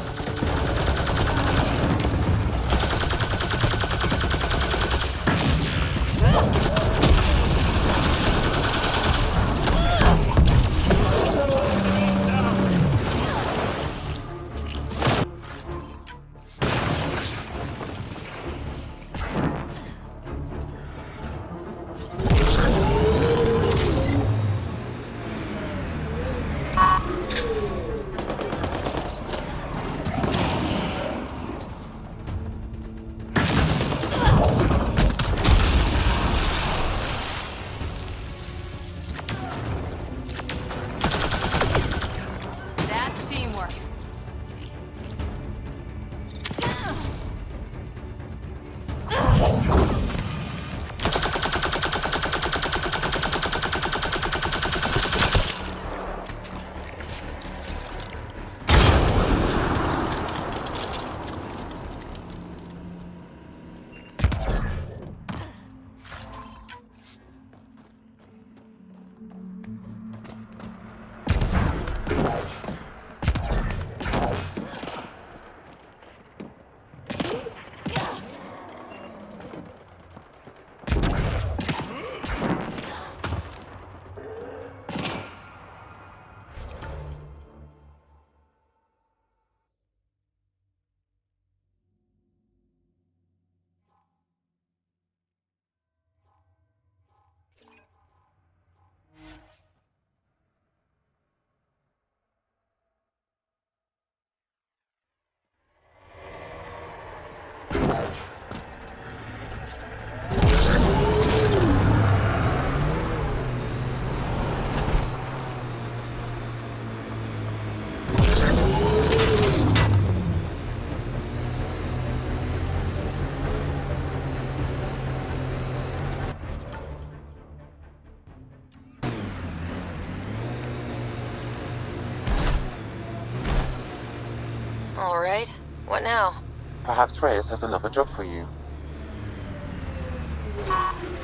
All right. What now? Perhaps Reyes has another job for you.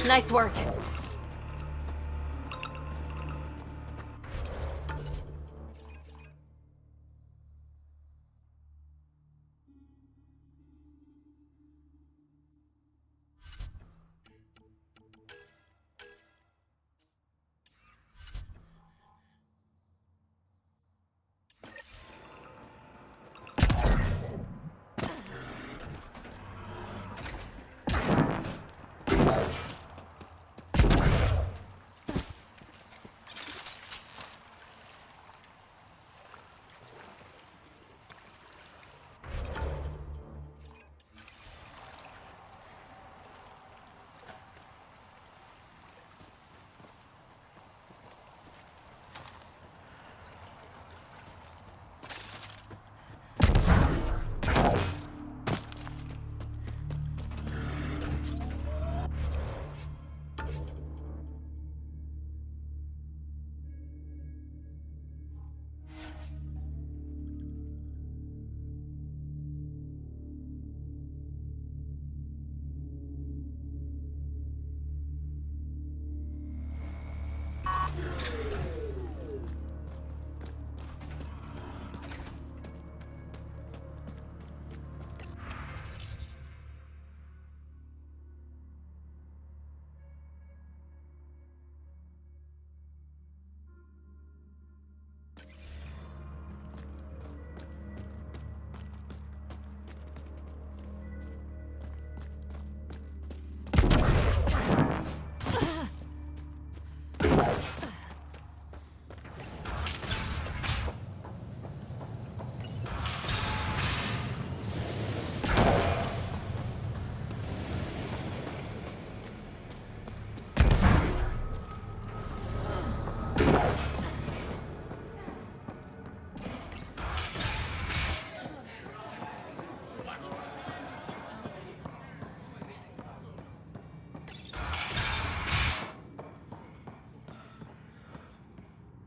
Nice work.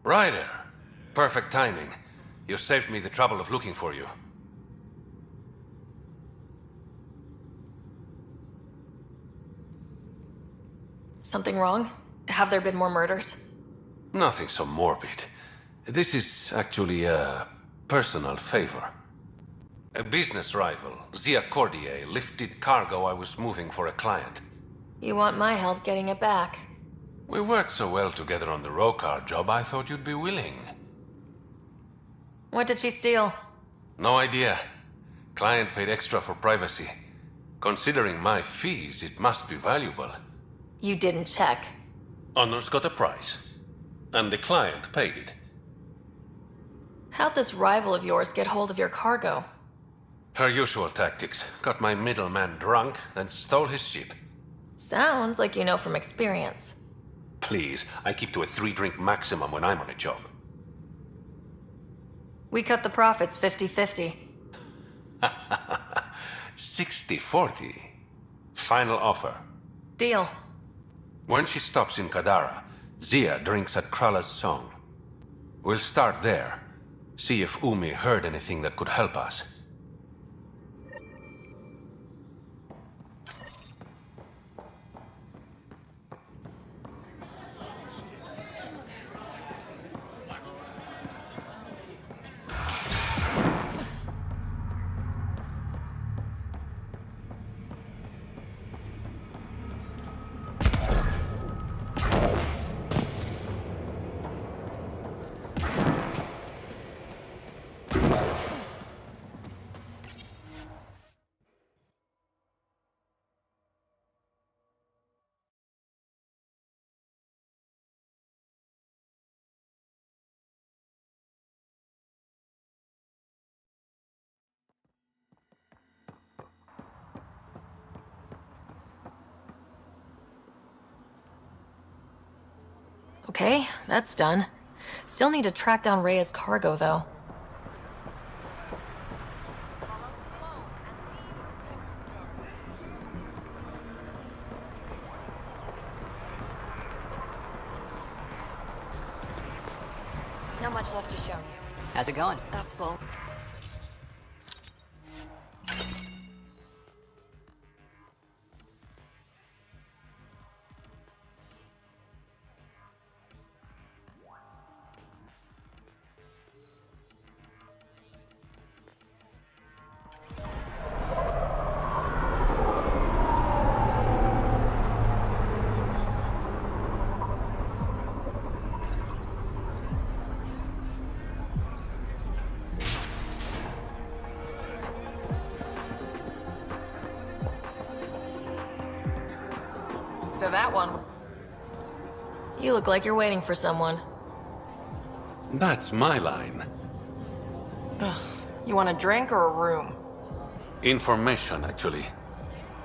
Ryder. Perfect timing. You saved me the trouble of looking for you. Something wrong? Have there been more murders? Nothing so morbid. This is actually a personal favor. A business rival, Zia Cordier, lifted cargo I was moving for a client. You want my help getting it back? We worked so well together on the Rokar job, I thought you'd be willing. What did she steal? No idea. Client paid extra for privacy. Considering my fees, it must be valuable. You didn't check. Honor's got a price. And the client paid it. How'd this rival of yours get hold of your cargo? Her usual tactics. Got my middleman drunk, then stole his ship. Sounds like you know from experience. Please, I keep to a 3-drink maximum when I'm on a job. We cut the profits 50-50. 60-40. Final offer. Deal. When she stops in Kadara, Zia drinks at Krala's song. We'll start there. See if Umi heard anything that could help us. Okay, that's done. Still need to track down Rhea's cargo, though. Not much left to show you. How's it going? That's slow. So that one... You look like you're waiting for someone. That's my line. Ugh. You want a drink or a room? Information, actually.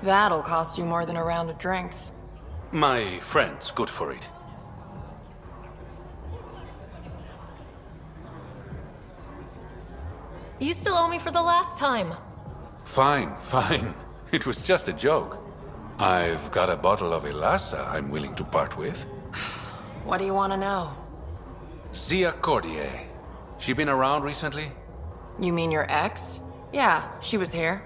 That'll cost you more than a round of drinks. My friend's good for it. You still owe me for the last time. Fine, fine. It was just a joke. I've got a bottle of Elasa I'm willing to part with. What do you want to know? Zia Cordier. She been around recently? You mean your ex? Yeah, she was here.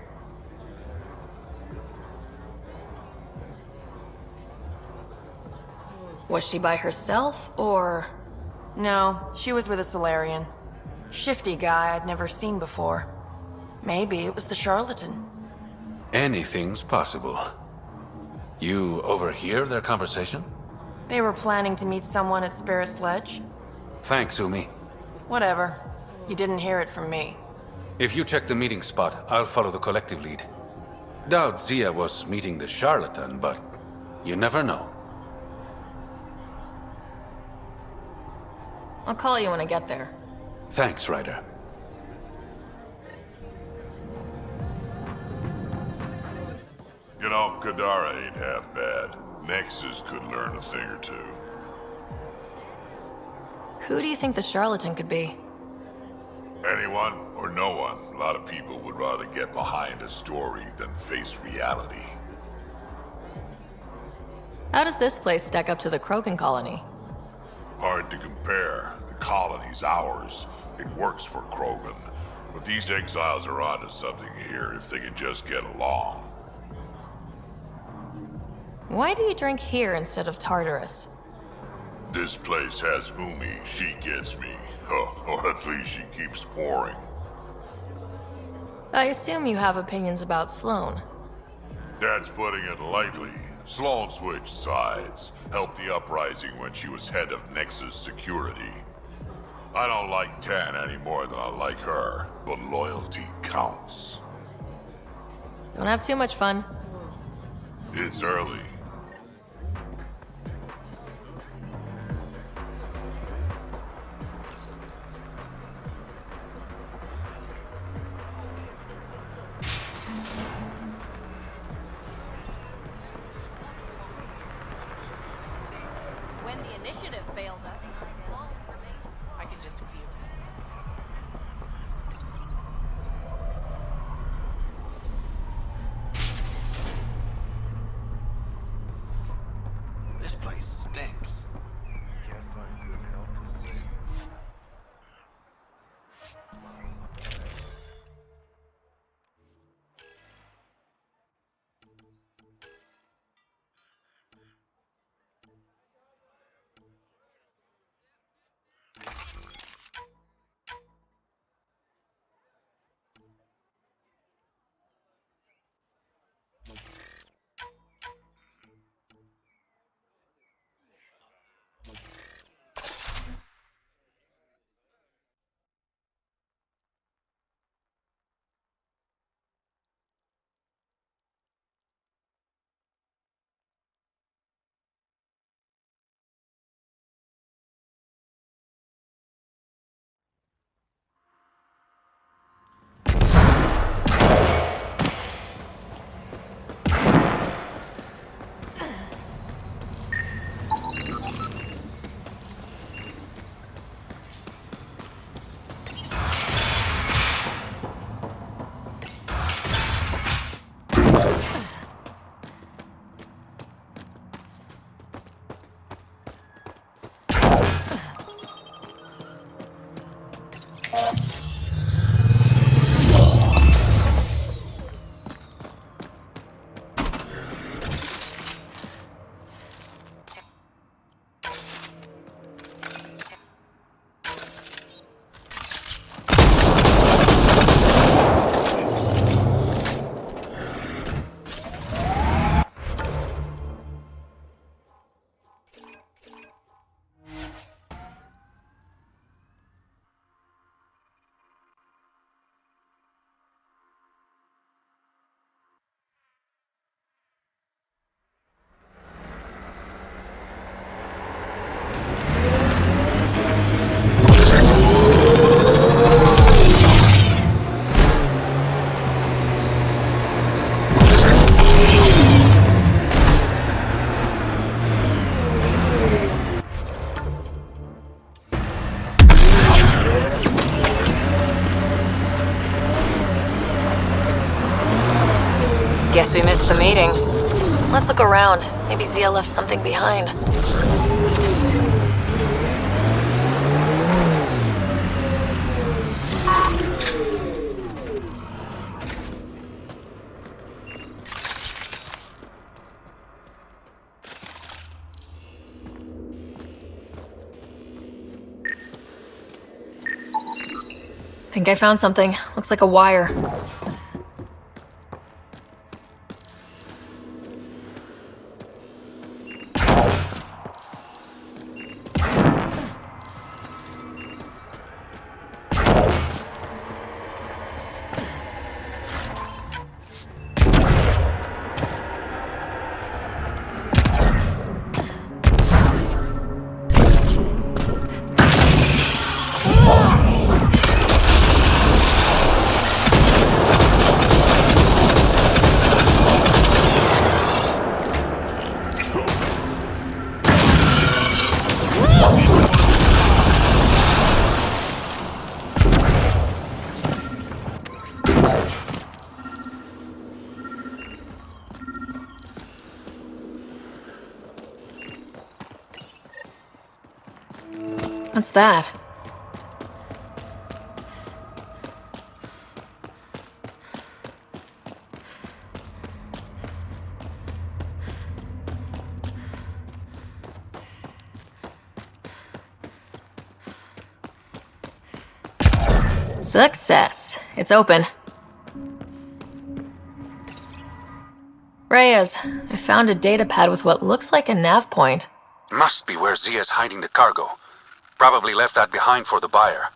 Was she by herself, or...? No, she was with a Solarian. Shifty guy I'd never seen before. Maybe it was the charlatan. Anything's possible. You overhear their conversation? They were planning to meet someone at Spirit Sledge. Thanks, Umi. Whatever. You didn't hear it from me. If you check the meeting spot, I'll follow the collective lead. Doubt Zia was meeting the charlatan, but you never know. I'll call you when I get there. Thanks, Ryder. You know, Kadara ain't half bad. Nexus could learn a thing or two. Who do you think the charlatan could be? Anyone or no one. A lot of people would rather get behind a story than face reality. How does this place stack up to the Krogan colony? Hard to compare. The colony's ours. It works for Krogan. But these exiles are onto something here if they can just get along. Why do you drink here instead of Tartarus? This place has Umi. She gets me. Or at least she keeps pouring. I assume you have opinions about Sloane. That's putting it lightly. Sloane switched sides, helped the uprising when she was head of Nexus Security. I don't like Tan any more than I like her, but loyalty counts. Don't have too much fun. It's early. When the initiative failed us, I can just feel This place stinks. Can't find good help. Guess we missed the meeting. Let's look around. Maybe Zia left something behind. Think I found something. Looks like a wire. What's that? Success. It's open. Reyes, I found a datapad with what looks like a nav point. Must be where Zia's hiding the cargo. Probably left that behind for the buyer.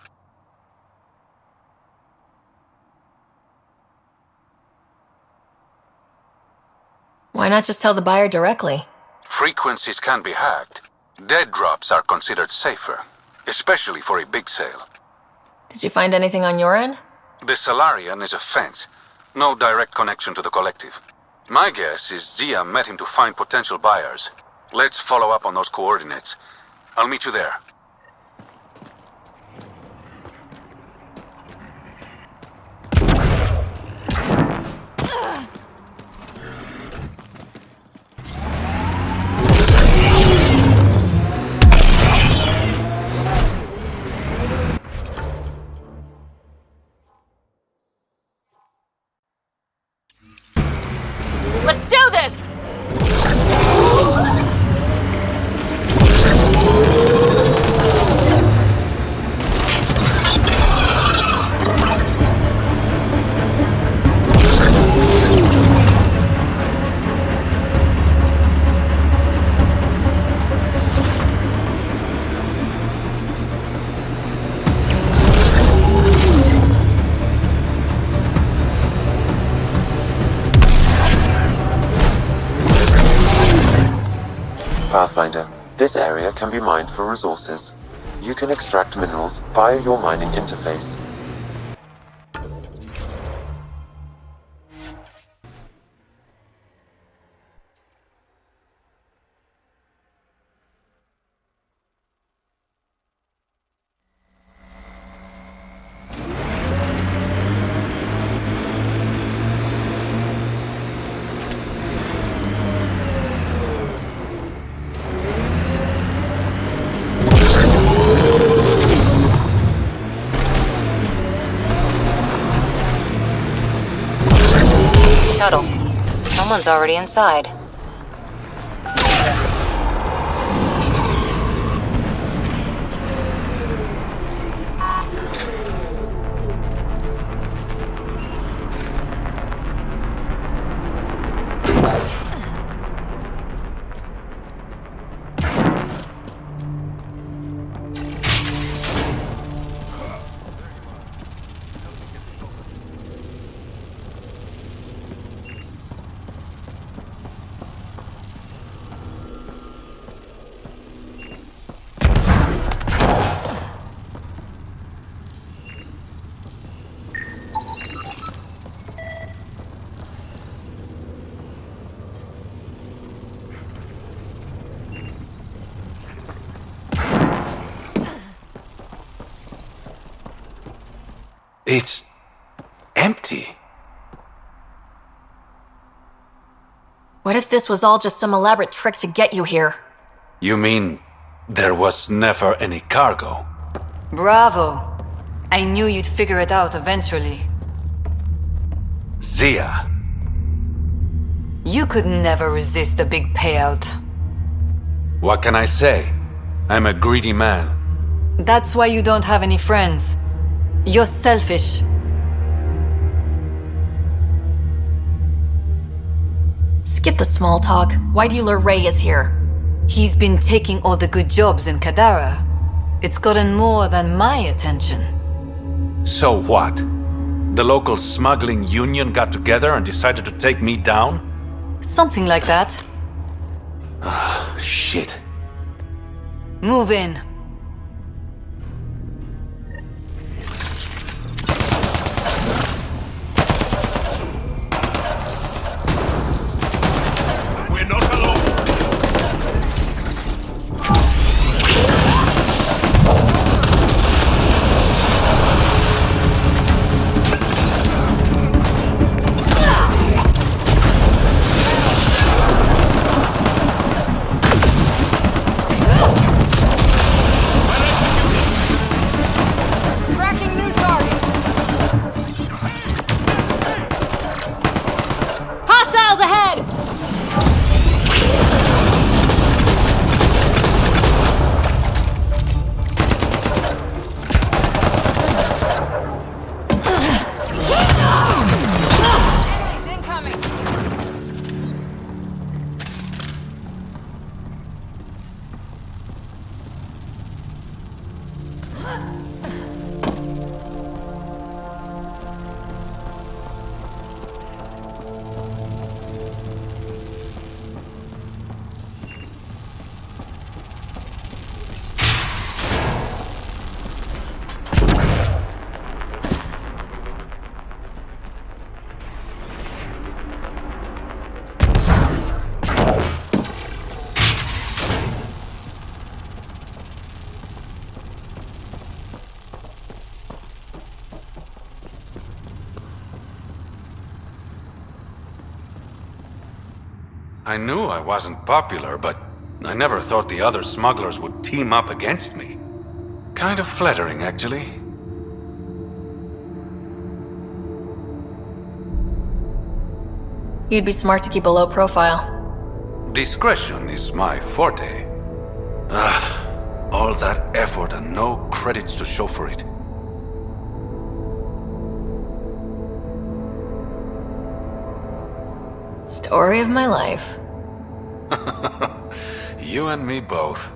Why not just tell the buyer directly? Frequencies can be hacked. Dead drops are considered safer, especially for a big sale. Did you find anything on your end? The Salarian is a fence. No direct connection to the collective. My guess is Zia met him to find potential buyers. Let's follow up on those coordinates. I'll meet you there. Let's do this! Pathfinder, this area can be mined for resources. You can extract minerals via your mining interface. Shuttle. Someone's already inside. It's empty. What if this was all just some elaborate trick to get you here? You mean there was never any cargo? Bravo! I knew you'd figure it out eventually. Zia. You could never resist the big payout. What can I say? I'm a greedy man. That's why you don't have any friends. You're selfish. Skip the small talk. Why do you lure Reyes here? He's been taking all the good jobs in Kadara. It's gotten more than my attention. So what? The local smuggling union got together and decided to take me down? Something like that. Ah, shit. Move in. I knew I wasn't popular, but I never thought the other smugglers would team up against me. Kind of flattering, actually. You'd be smart to keep a low profile. Discretion is my forte. All that effort and no credits to show for it. Story of my life. You and me both.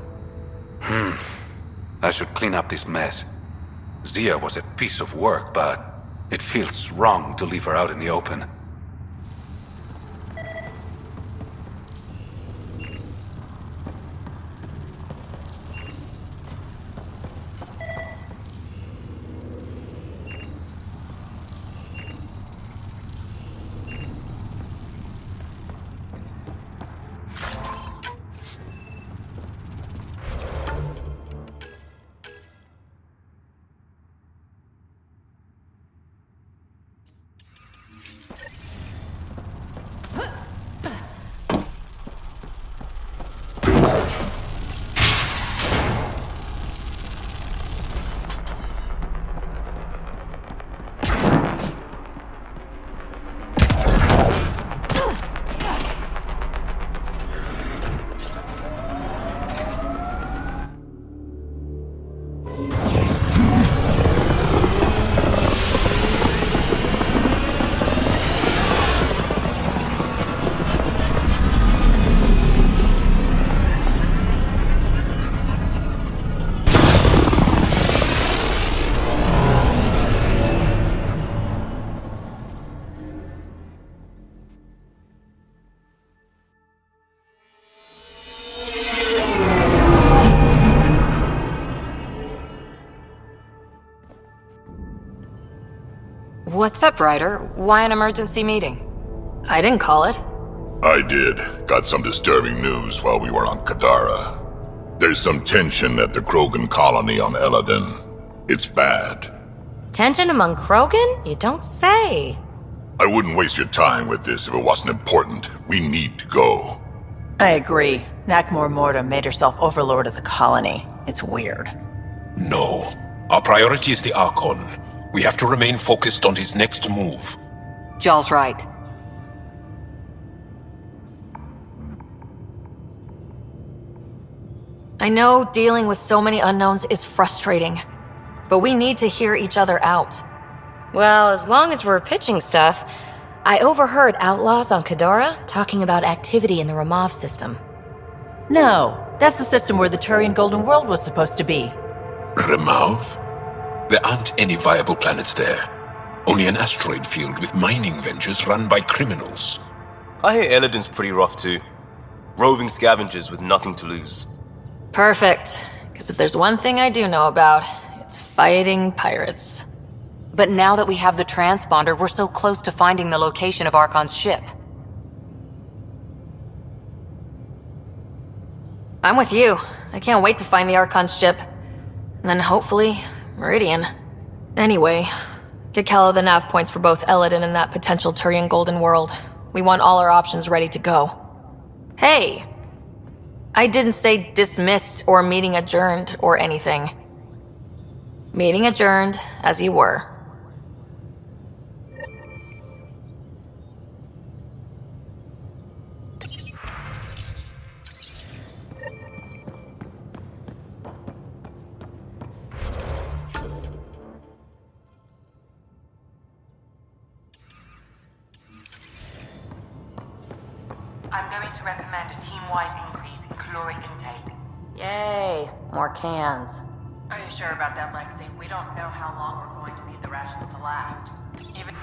I should clean up this mess. Zia was a piece of work, but it feels wrong to leave her out in the open. What's up, Ryder? Why an emergency meeting? I didn't call it. I did. Got some disturbing news while we were on Kadara. There's some tension at the Krogan colony on Eladin. It's bad. Tension among Krogan? You don't say. I wouldn't waste your time with this if it wasn't important. We need to go. I agree. Nakmor Morta made herself overlord of the colony. It's weird. No. Our priority is the Archon. We have to remain focused on his next move. Jall's right. I know dealing with so many unknowns is frustrating, but we need to hear each other out. Well, as long as we're pitching stuff, I overheard outlaws on Kadara talking about activity in the Ramov system. No, that's the system where the Turian Golden World was supposed to be. Ramov? There aren't any viable planets there. Only an asteroid field with mining ventures run by criminals. I hear Eladin's pretty rough too. Roving scavengers with nothing to lose. Perfect. Because if there's one thing I do know about, it's fighting pirates. But now that we have the transponder, we're so close to finding the location of Archon's ship. I'm with you. I can't wait to find the Archon's ship. And then hopefully, Meridian. Anyway, get Kello the nav points for both Eladin and that potential Turian Golden World. We want all our options ready to go. Hey! I didn't say dismissed or meeting adjourned or anything. Meeting adjourned, as you were. I'm going to recommend a team-wide increase in caloric intake. Yay, more cans. Are you sure about that, Lexi? We don't know how long we're going to need the rations to last. Even...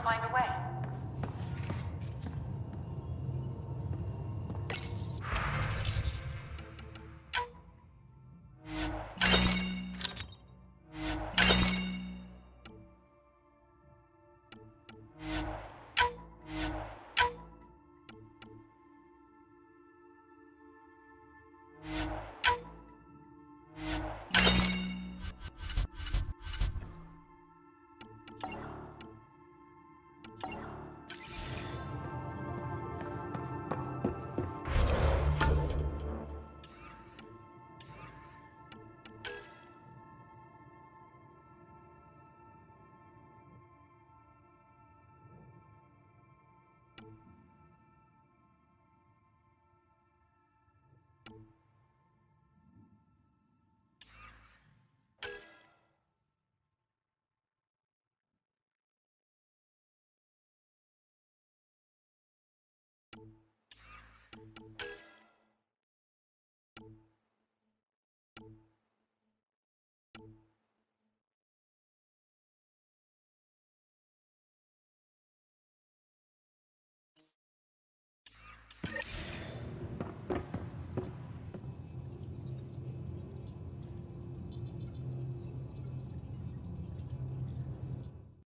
find a way.